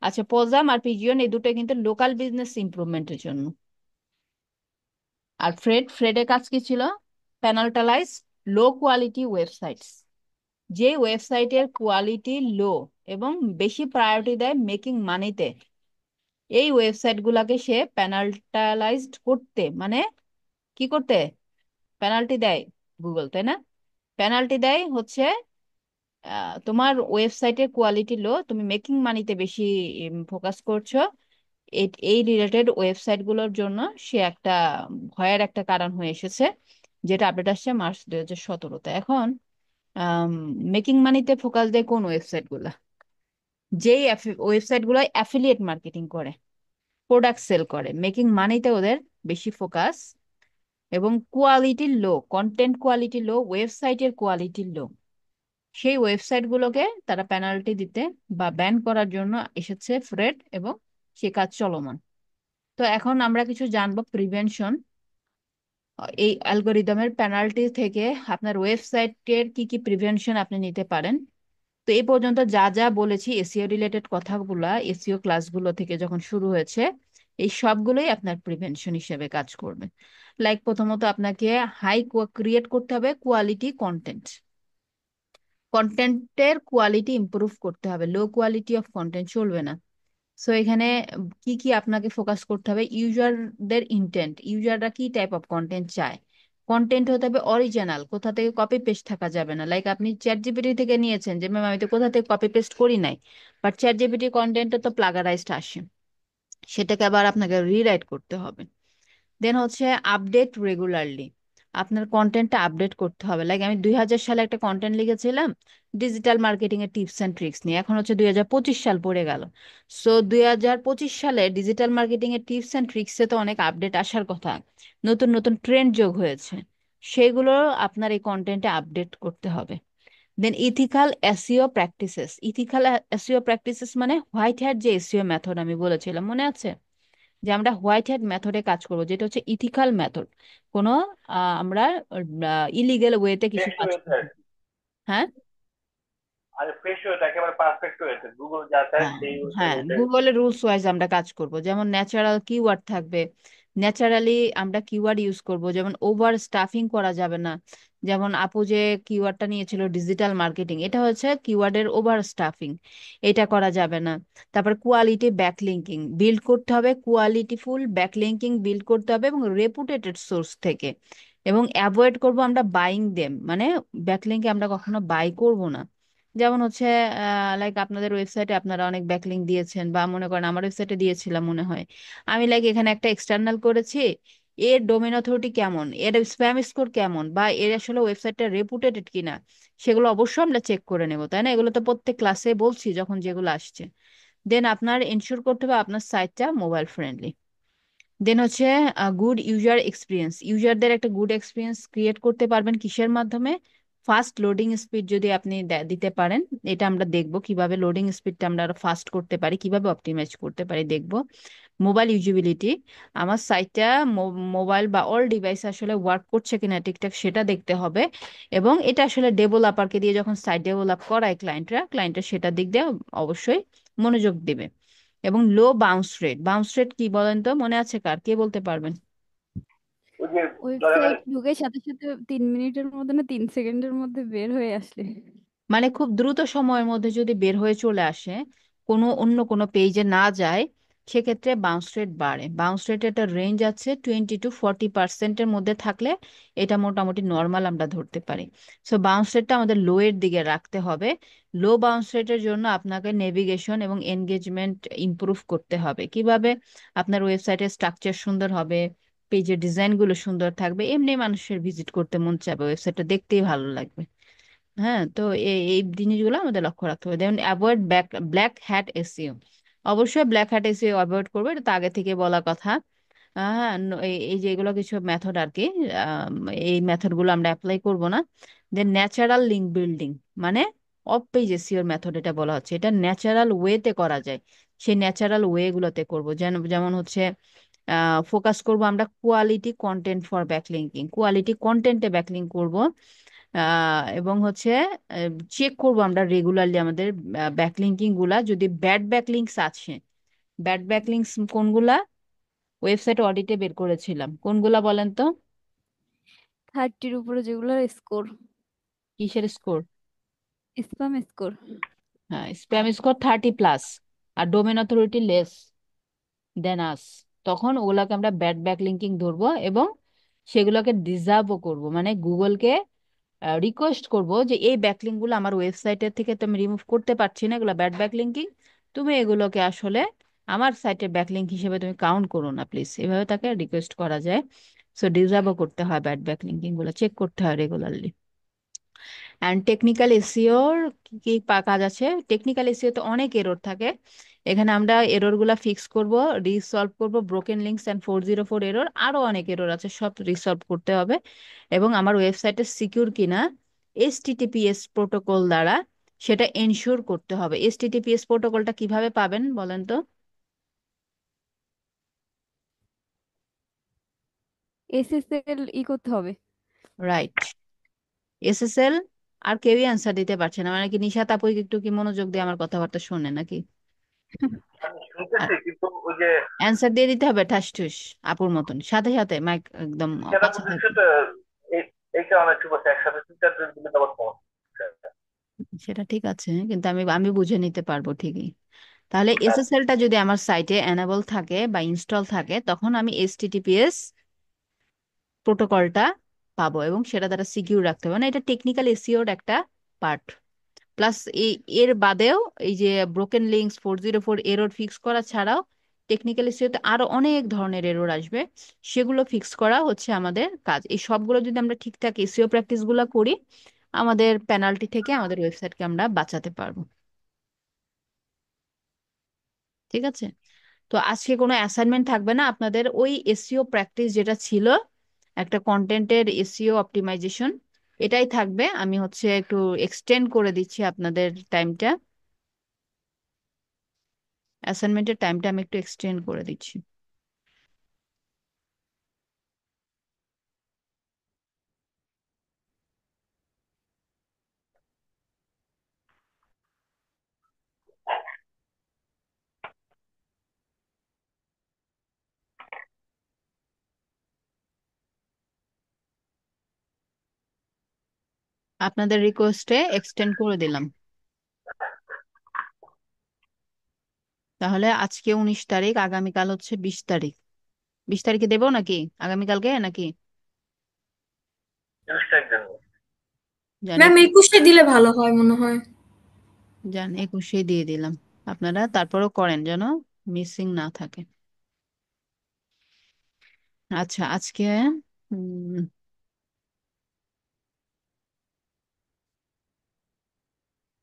আচ্ছা পজাম আর পিজিয়ন এই দুটো কিন্তু লোকাল বিজনেস ইমপ্রুভমেন্টের জন্য। আর ফ্রেডের কাজ কি ছিল? প্যানাল্টালাইজ লো কোয়ালিটি ওয়েবসাইটস, যে ওয়েবসাইটের কোয়ালিটি লো এবং বেশি প্রায়োরিটি দেয় মেকিং মানিতে, এই ওয়েবসাইট গুলাকে সে প্যানাল্টালাইজড করতে, মানে কি করতে, পেনাল্টি দেয় গুগল, তাই না? পেনাল্টি দেয় হচ্ছে তোমার ওয়েবসাইটের কোয়ালিটি লো, তুমি মেকিং মানিতে বেশি ফোকাস করছো, এই রিলেটেড ওয়েবসাইট গুলোর জন্য সে একটা ভয়ের একটা কারণ হয়ে এসেছে, যেটা আপডেট আসছে মার্চ 2017-তে। এখন মেকিং মানিতে ফোকাস দেয় কোন ওয়েবসাইট গুলা? যেই ওয়েবসাইট গুলো অ্যাফিলিয়েট মার্কেটিং করে, প্রোডাক্ট সেল করে, মেকিং মানিতে ওদের বেশি ফোকাস, এবং quality low, content quality low, ওয়েবসাইটের কোয়ালিটি লো, সেই ওয়েবসাইট গুলোকে তারা পেনাল্টি দিতে বা ব্যান করার জন্য এসেছে ফ্রেড, এবং সে কাজ চলমান। তো এখন আমরা কিছু জানবো প্রিভেনশন, এই অ্যালগোরিদমের পেনাল্টি থেকে আপনার ওয়েবসাইটের কি কি প্রিভেনশন আপনি নিতে পারেন। তো এই পর্যন্ত যা যা বলেছি এসইও রিলেটেড কথাগুলা, এসইও ক্লাসগুলো থেকে যখন শুরু হয়েছে, এই সবগুলোই আপনার প্রিভেনশন হিসেবে কাজ করবে। লাইক প্রথমত আপনাকে ক্রিয়েট করতে হবে কোয়ালিটি কন্টেন্ট, কন্টেন্টের কোয়ালিটি ইমপ্রুভ করতে হবে, লো কোয়ালিটি অফ কন্টেন্ট চলবে না। সো এখানে কি কি আপনাকে ফোকাস করতে হবে, ইউজারদের ইন্টেন্ট, ইউজাররা কি টাইপ অফ কন্টেন্ট চায়। কন্টেন্ট হতে হবে অরিজিনাল, কোথা থেকে কপি পেস্ট থাকা যাবে না। লাইক আপনি চ্যাট জিপিটি থেকে নিয়েছেন যে ম্যাম আমি তো কোথা থেকে কপি পেস্ট করি নাই, বাট চ্যাট জিপিটি কন্টেন্টটা তো প্লাগারাইজড আসে, সেটাকে আবার আপনাকে রিরাইট করতে হবে। দেন হচ্ছে আপডেট রেগুলারলি, আপনার কন্টেন্টটা আপডেট করতে হবে। লাইক আমি 2000 সালে একটা কন্টেন্ট লিখেছিলাম ডিজিটাল মার্কেটিং এর টিপস অ্যান্ড ট্রিক্স নিয়ে, এখন হচ্ছে 2025 সাল পড়ে গেল। সো 2025 সালে ডিজিটাল মার্কেটিং এর টিপস অ্যান্ড ট্রিক্সে তো অনেক আপডেট আসার কথা, নতুন নতুন ট্রেন্ড যোগ হয়েছে, সেগুলো আপনার এই কন্টেন্টে আপডেট করতে হবে। Then ethical SEO practices, ethical SEO practices মানে হোয়াইট হ্যাট যে এসইও মেথড আমি বলেছিলাম মনে আছে, যে আমরা হোয়াইট হ্যাট মেথডে কাজ করব, যেটা হচ্ছে ইথিক্যাল মেথড। কোনো আমরা ইলিগেল ওয়েতে কিছু ফ্রেশ কাজ হয়েছে করব। আর কি। হ্যাঁ, আর ফ্রেশ হয়েছে একেবারে পারফেক্ট হয়েছে, গুগল যা চায় হ্যাঁ, সেই হ্যাঁ, ওটাই। গুগলের রুলস ওয়াইজ আমরা কাজ করব। যেমন ন্যাচারাল কিওয়ার্ড থাকবে, ন্যাচারালি আমরা কিওয়ার্ড ইউজ করব, যেমন ওভার স্টাফিং করা যাবে না। যেমন আপু যে কিওয়ার্ডটা নিয়েছিল ডিজিটাল মার্কেটিং, এটা হচ্ছে কিওয়ার্ডের ওভার স্টাফিং, এটা করা যাবে না। তারপর কোয়ালিটি ব্যাকলিঙ্কিং বিল্ড করতে হবে, কোয়ালিটিফুল ব্যাকলিঙ্কিং বিল্ড করতে হবে এবং রেপুটেটেড সোর্স থেকে। এবং অ্যাভয়েড করব আমরা বাইং দেম, মানে ব্যাকলিঙ্কে আমরা কখনো বাই করব না। যেমন হচ্ছে লাইক আপনাদের ওয়েবসাইটে আপনারা অনেক ব্যাকলিং দিয়েছেন, বা মনে করেন আমার ওয়েবসাইটে দিয়েছিলাম মনে হয়, আমি লাইক এখানে একটা এক্সটার্নাল করেছি, এর ডোমেন অথরিটি কেমন, এর স্প্যাম স্কোর কেমন, বা এর আসলে ওয়েবসাইটটা রেপুটেটেড কিনা, সেগুলো অবশ্যই আমরা চেক করে নেব, তাই না? এগুলো তো প্রত্যেক ক্লাসে বলছি যখন যেগুলো আসছে। দেন আপনার এনশিওর করতে হবে আপনার সাইটটা মোবাইল ফ্রেন্ডলি। দেন হচ্ছে গুড ইউজার এক্সপিরিয়েন্স, ইউজারদের একটা গুড এক্সপিরিয়েন্স ক্রিয়েট করতে পারবেন কিসের মাধ্যমে, ফাস্ট লোডিং স্পিড যদি আপনি দিতে পারেন, এটা আমরা দেখব কিভাবে লোডিং স্পিডটা আমরা আরো ফাস্ট করতে পারি, কিভাবে অপটিমাইজ করতে পারি দেখব। মোবাইল ইউজিবিলিটি, আমার সাইটটা মোবাইল বা অল ডিভাইস আসলে ওয়ার্ক করছে কিনা ঠিকঠাক সেটা দেখতে হবে। এবং এটা আসলে ডেভেলপারকে দিয়ে যখন সাইট ডেভেলপ করায় ক্লায়েন্টরা সেটার দিক দিয়ে অবশ্যই মনোযোগ দিবে। এবং লো বাউন্স রেট, বাউন্স রেট কি বলেন তো, মনে আছে কার, কে বলতে পারবেন? ওই যে ধরেন ওয়েবসাইট ঢুকে সাথে সাথে 3 মিনিটের মধ্যে না 3 সেকেন্ডের মধ্যে বের হয়ে আসলে। মানে খুব দ্রুত সময়ের মধ্যে যদি বের হয়ে চলে আসে, কোনো অন্য কোনো পেজে না যায়, সেক্ষেত্রে বাউন্স রেট বাড়ে। বাউন্স রেট একটা রেঞ্জ আছে, 20 to 40% মধ্যে থাকলে এটা মোটামুটি নর্মাল আমরা ধরতে পারি। সো বাউন্স রেটটা আমাদের লো এর দিকে রাখতে হবে। লো বাউন্স রেটের জন্য আপনাকে নেভিগেশন এবং এনগেজমেন্ট ইমপ্রুভ করতে হবে। কিভাবে? আপনার ওয়েবসাইটের স্ট্রাকচার সুন্দর হবে, পেজের ডিজাইনগুলো সুন্দর থাকবে, এমনি মানুষের ভিজিট করতে মন চাইবে, ওয়েবসাইটটা দেখতেই ভালো লাগবে। হ্যাঁ, তো এই এই জিনিসগুলো আমাদের লক্ষ্য রাখতে হবে। যেমন অ্যাভয়েড ব্ল্যাক হ্যাট এসইও, অবশ্যই ব্ল্যাক হ্যাট এসইও অ্যাভয়েড করবে, এটা তো আগে থেকে বলা কথা। হ্যাঁ, এই এই যে এগুলো কিছু মেথড আর কি, আম, এই মেথডগুলো আমরা অ্যাপ্লাই করব না। দেন ন্যাচারাল লিঙ্ক বিল্ডিং, মানে অফ পেজ এসইওর মেথড এটা বলা হচ্ছে, এটা ন্যাচারাল ওয়েতে করা যায়, সেই ন্যাচারাল ওয়ে গুলোতে করবো। যেমন হচ্ছে ফোকাস করব আমরা quality content for backlinking, quality কন্টেন্টে ব্যাকলিঙ্ক করব। এবং হচ্ছে চেক করব আমরা রেগুলারলি আমাদের ব্যাকলিঙ্কিং গুলা, যদি ব্যাড ব্যাকলিঙ্কস আছে, ব্যাড ব্যাকলিঙ্কস কোনগুলা, ওয়েবসাইট অডিটে বের করেছিলাম, কোনগুলা বলেন তো? 30-র উপরে যেগুলো স্কোর, কিসের স্কোর? Spam score. হ্যাঁ, স্প্যাম স্কোর 30+, আর ডোমেন অথরিটি লেস দেন আস, তখন ওগুলাকে আমরা ব্যাড ব্যাকলিঙ্কিং ধরবো এবং সেগুলোকে ডিজার্ভও করব, মানে গুগলকে রিকোয়েস্ট করব যে এই ব্যাকলিঙ্ক গুলো আমার ওয়েবসাইটের থেকে তুমি রিমুভ করতে পারছি না, এগুলো ব্যাড ব্যাকলিঙ্কিং, তুমি এগুলোকে আসলে আমার সাইটের ব্যাকলিঙ্ক হিসেবে তুমি কাউন্ট করো না প্লিজ, এভাবে তাকে রিকোয়েস্ট করা যায়। সো ডিজার্ভও করতে হয়, ব্যাড ব্যাকলিঙ্কিং গুলো চেক করতে হয় রেগুলারলি। অ্যান্ড টেকনিক্যাল এসইওর কি কি কাজ আছে, টেকনিক্যাল এসইও তো অনেক এরর থাকে, এখানে আমরা এরর গুলা ফিক্স করব, রিসলভ করব, ব্রোকেন লিঙ্কস অ্যান্ড 404 এরর, আরো অনেক এরর আছে, সব রিসলভ করতে হবে। এবং আমার ওয়েবসাইটে সিকিউর কিনা HTTPS প্রোটোকল দ্বারা সেটা এনশিওর করতে হবে। HTTPS প্রোটোকলটা কিভাবে পাবেন বলেন তো? এসএসএল করতে হবে। Right, SSL। আর কেউই অ্যান্সার দিতে পারছে না, মানে কি নিশাত আপু একটু কি মনোযোগ দিয়ে আমার কথাবার্তা শোনে নাকি? আমি শুনতেছি কিন্তু ওই যে অ্যান্সার দিয়ে দিতে হবে ঠাস ঠুস, আপুর মতন সাথে সাথে মাইক একদম সেটা কাছে বুঝেছি থাকবে। তো, এই কারণে একটু বলছে একসাথে 3-4 জন দিলে তো আবার সমস্যা। সেটা ঠিক আছে, কিন্তু আমি আমি বুঝে নিতে পারবো ঠিকই। তাহলে এসএসএলটা যদি আমার সাইটে এনেবল থাকে বা ইনস্টল থাকে, তখন আমি এইচটিটিপিএস প্রোটোকলটা পাবো এবং সেটা দ্বারা সিকিউর রাখতে হবে। মানে এটা টেকনিক্যাল এসইওর একটা পার্ট। প্লাস এর বাদেও এই যে ব্রোকেন লিঙ্কস 404 এরর ফিক্স করা ছাড়াও টেকনিক্যাল এসইওতে আরো অনেক ধরনের এরর আসবে, সেগুলো ফিক্স করা হচ্ছে আমাদের কাজ। এই সবগুলো যদি আমরা ঠিকঠাক এসইও প্র্যাকটিস গুলো করি, আমাদের পেনাল্টি থেকে আমাদের ওয়েবসাইটকে আমরা বাঁচাতে পারবো। ঠিক আছে? তো আজকে কোনো অ্যাসাইনমেন্ট থাকবে না আপনাদের, ওই এসইও প্র্যাকটিস যেটা ছিল, একটা কন্টেন্টের এসইও অপটিমাইজেশন, এটাই থাকবে। আমি হচ্ছে একটু এক্সটেন্ড করে দিচ্ছি আপনাদের টাইমটা, অ্যাসাইনমেন্টের টাইমটা আমি একটু এক্সটেন্ড করে দিচ্ছি। আপনাদের রিকোয়েস্টে এক্সটেন্ড করে দিলাম। তাহলে আজকে 19 তারিখ, আগামীকাল হচ্ছে 20 তারিখ। 20 তারিখে দেবো নাকি আগামীকালকে নাকি? 30 তারিখ দেন। জানি, ম্যাম 21-এ দিলে ভালো হয় মনে হয়। 21-এ দিয়ে দিলাম। আপনারা তারপরও করেন যেন মিসিং না থাকে। আচ্ছা, আজকে উম,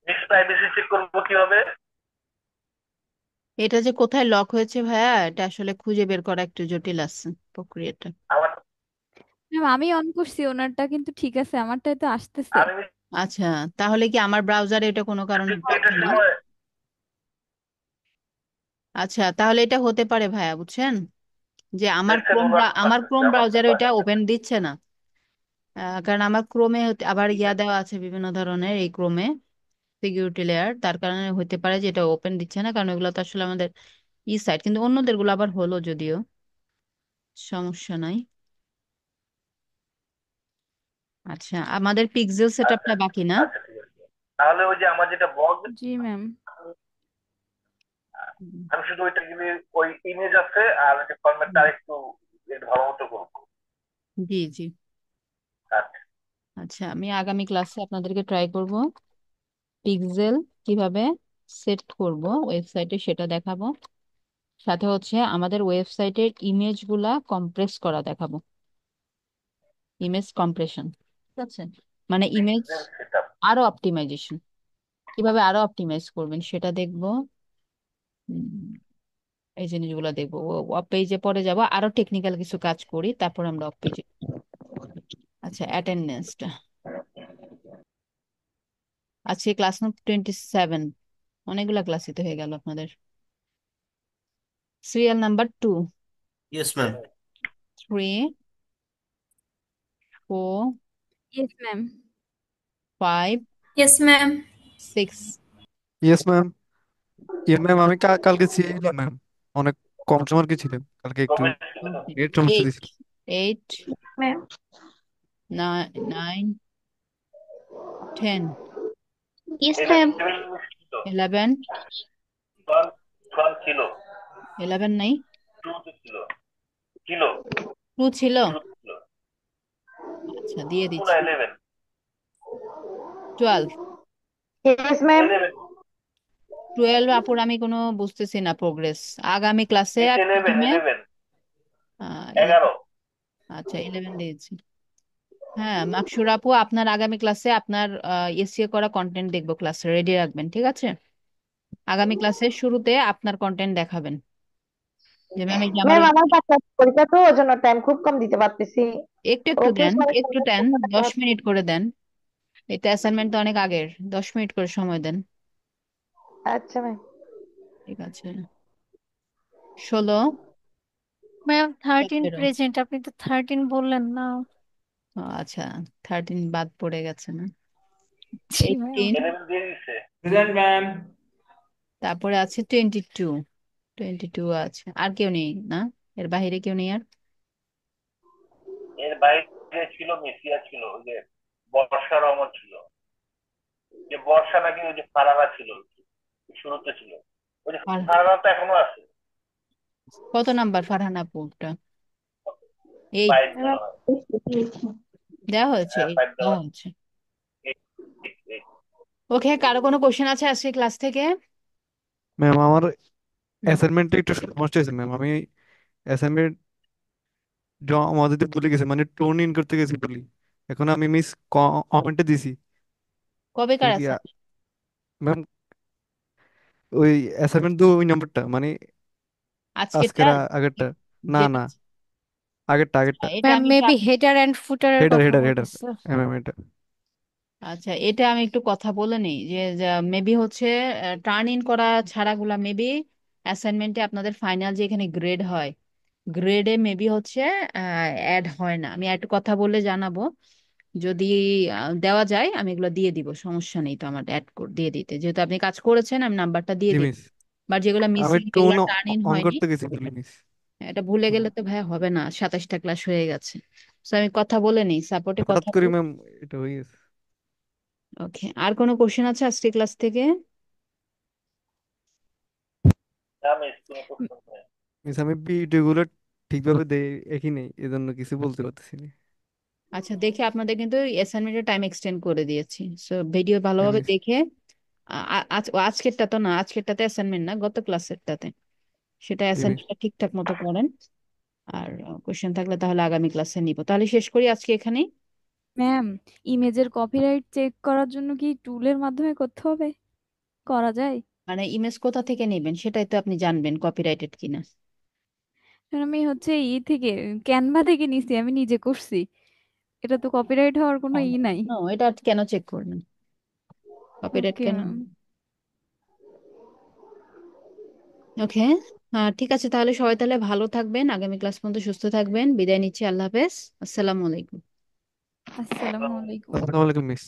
নেক্সট প্রাইভেসি চেক করবো কিভাবে? এটা যে কোথায় লক হয়েছে ভাইয়া, এটা আসলে খুঁজে বের করা একটু জটিল আছে প্রক্রিয়াটা। আমার ম্যাম আমি অন করছি ওনারটা, কিন্তু ঠিক আছে, আমারটাই তো আসতেছে। আমি আচ্ছা, তাহলে কি আমার ব্রাউজারে এটা কোনো কারণে লক এটার হয়নি? সময় আচ্ছা, তাহলে এটা হতে পারে ভাইয়া, বুঝছেন, যে দেখছেন ওনার আমার ক্রোম আমার ব্রাউজারে এটা ওপেন দিচ্ছে না। কারণ আমার ক্রোমে আবার ইয়া দেওয়া আছে বিভিন্ন ধরনের, এই ক্রোমে সিকিউরিটি লেয়ার, তার কারণে হতে পারে যে এটা ওপেন দিচ্ছে না, কারণ এগুলো তো আসলে আমাদের ই সাইট। কিন্তু অন্যদের গুলো আবার হলো, যদিও সমস্যা নাই। আচ্ছা, আমাদের পিক্সেল আচ্ছা সেটআপটা বাকি না? আচ্ছা ঠিক আছে। তাহলে ওই যে আমার যেটা বল, জি ম্যাম। হুম, আমি শুধু ওইটা কিন্তু ওই ইমেজ আছে আর ওই যে ফরম্যাটটা হুম। আরেকটু একটু ভালো মতো করবো। জি জি। আচ্ছা আচ্ছা, আমি আগামী ক্লাসে আপনাদেরকে ট্রাই করব পিক্সেল কিভাবে সেট করব ওয়েবসাইটে, সেটা দেখাবো। সাথে হচ্ছে আমাদের ওয়েবসাইটের ইমেজগুলা কম্প্রেস করা দেখাবো, ইমেজ কম্প্রেশন। ঠিক আছে? মানে ইমেজ পিক্সেল সেটআপ। আরো অপটিমাইজেশন, কিভাবে আরো অপটিমাইজ করবেন সেটা দেখবো। উম, এই জিনিসগুলো দেখবো। ওয়েব পেজে পরে যাব, আরো টেকনিক্যাল কিছু কাজ করি, তারপর আমরা ওয়েব পেজে। আচ্ছা, অ্যাটেন্ডেন্সটা আজকে ক্লাস নম্বর 27, অনেকগুলা ক্লাসই তো হয়ে গেল আপনাদের। Serial number 2, yes ma'am. 3, 4, yes ma'am. 5, yes ma'am. 6, yes ma'am. ইয়ে ম্যাম, আমি কালকে ছিলাম ম্যাম, অনেক কম সময় কি ছিলেন কালকে, একটু কবে ছিল? নেট সমস্যা 8, দিয়েছিল। 8, ম্যাম 9, 10, ইয়েস এটা ম্যাম। 11 ছিল। 11, 12 ছিল। 11 নাই, 2 তো ছিল। ছিল 2 ছিল। 2 ছিল। আচ্ছা, দিয়ে 2 না দিচ্ছি। 11? 12, ইয়েস ম্যাম। 11 12 আপুর আমি কোনো বুঝতেছি না প্রোগ্রেস। আগামী ক্লাসে এটা আর 11 প্রথমে 11 11। 11। আচ্ছা, 11 দিয়েছি। হ্যাঁ, মাকসুর আপু, আপনার আগামী ক্লাসে আপনার এসইও করা কন্টেন্ট দেখবো, ক্লাসে রেডি রাখবেন, ঠিক আছে? আগামী ক্লাসের শুরুতে আপনার কন্টেন্ট দেখাবেন, যে ম্যাম এই যে আমার ম্যাম আমার বাচ্চার পরীক্ষা তো ওই জন্য টাইম খুব কম দিতে পারতেছি। একটু একটু ওকে দেন, সবাই একটু দেন, 10 মিনিট করে দেন। এটা অ্যাসাইনমেন্ট তো অনেক আগের, 10 মিনিট করে সময় দেন। আচ্ছা ম্যাম। ঠিক আছে। 16, ম্যাম 13 17। প্রেজেন্ট, আপনি তো 13 বললেন না। আচ্ছা, 13 বাদ পড়ে গেছে না? জি ম্যাম। 18, 11 দিয়ে দিছে। Present ma'am. তারপরে আছে 22, 22 আছে। আর কেউ নেই না? এর বাইরে কেউ নেই আর? এর বাইরে ছিল মেসিয়া, ছিল ওই যে বর্ষা রহমান ছিল, যে বর্ষা নাকি ওই যে ফারারা ছিল শুরুতে ছিল। ওই যে আর ফার্মার তো এখনো আছে, কত নাম্বার ফারহান আপুটা? 8 5 ম্যাম মনে আমি হয়। দিয়েছি। দেওয়া হয়েছে, হ্যাঁ, 8 5 দেওয়া দেওয়া হয়েছে। 8। ওকে, কারো কোনো কোশ্চেন আছে আজকে ক্লাস থেকে? ম্যাম আমার হুম। অ্যাসাইনমেন্টে একটু সমস্যা হয়েছে ম্যাম। আমি অ্যাসাইনমেন্ট জমা দিতে ভুলে গেছি, মানে টোন ইন করতে গেছি বলি। এখন আমি মিস কমেন্টে দিছি। কবে কার আমি কি আছে? ম্যাম ওই অ্যাসাইনমেন্ট তো ওই নাম্বারটা মানে আজকেরটা? আজকের আগেরটা, না যেটা, না আগেরটা আগেরটা। এটা ম্যাম আমি একটু মেবি হেডার অ্যান্ড ফুটারের হেডার কথা হেডার হেডার বলতেছে। হ্যাঁ ম্যাম এটা। আচ্ছা, এটা আমি একটু কথা বলে নিই যে মেবি হচ্ছে টার্ন ইন করা ছাড়াগুলা মেবি অ্যাসাইনমেন্টে আপনাদের ফাইনাল যে এখানে গ্রেড হয়, গ্রেডে মেবি হচ্ছে অ্যাড হয় না। আমি একটু কথা বলে জানাবো, যদি দেওয়া যায় আমি এগুলো দিয়ে দিব, সমস্যা নেই তো আমার অ্যাড দিয়ে দিতে, যেহেতু আপনি কাজ করেছেন আমি নাম্বারটা দিয়ে জি দিব। মিস, বাট যেগুলো আমি মিসিং, টোন যেগুলো টার্ন ইন অন হয়নি, করতে গেছি বলি মিস। এটা ভুলে গেলে তো ভাই হবে না, 27টা ক্লাস হয়ে গেছে। তো আমি কথা বলে নিই, সাপোর্টে হঠাৎ কথা করে বলে। ম্যাম এটা হয়ে গেছে। ওকে, আর কোনো কোশ্চেন আছে আজকে ক্লাস থেকে? আমি স্কুলে প্রশ্ন নেই। মিস আমি ভিডিওগুলো ঠিকভাবে দেখি নেই, এজন্য কিছু বলতে পারতেছি না। আচ্ছা, দেখে আপনাদের কিন্তু অ্যাসাইনমেন্টের টাইম এক্সটেন্ড করে দিয়েছি, সো ভিডিও হ্যাঁ ভালোভাবে মিস। দেখে আজকেরটা তো না, আজকেরটাতে অ্যাসাইনমেন্ট না, গত ক্লাসেরটাতে সেটা জি মিস। অ্যাসাইনমেন্টটা ঠিকঠাক মতো করেন। আর কোশ্চেন থাকলে তাহলে আগামী ক্লাসে নিব। তাহলে শেষ করি আজকে এখানেই। ম্যাম, ইমেজের কপিরাইট চেক করার জন্য কি টুলের মাধ্যমে করতে হবে? করা যায়? মানে ইমেজ কোথা থেকে নেবেন সেটাই তো আপনি জানবেন কপিরাইটেড কিনা। কারণ আমি হচ্ছে থেকে ক্যানভা থেকে নিছি, আমি নিজে করছি। এটা তো কপিরাইট হওয়ার কোনো নাই। নো, এটা কেন চেক করবেন, কপিরাইট ওকে কেন? ম্যাম। ওকে, ঠিক আছে, তাহলে সবাই তাহলে ভালো থাকবেন, আগামী ক্লাস পর্যন্ত সুস্থ থাকবেন, বিদায় নিচ্ছি, আল্লাহ হাফেজ, আসসালামু আলাইকুম। আসসালামু আলাইকুম। আসসালামু আলাইকুম মিস।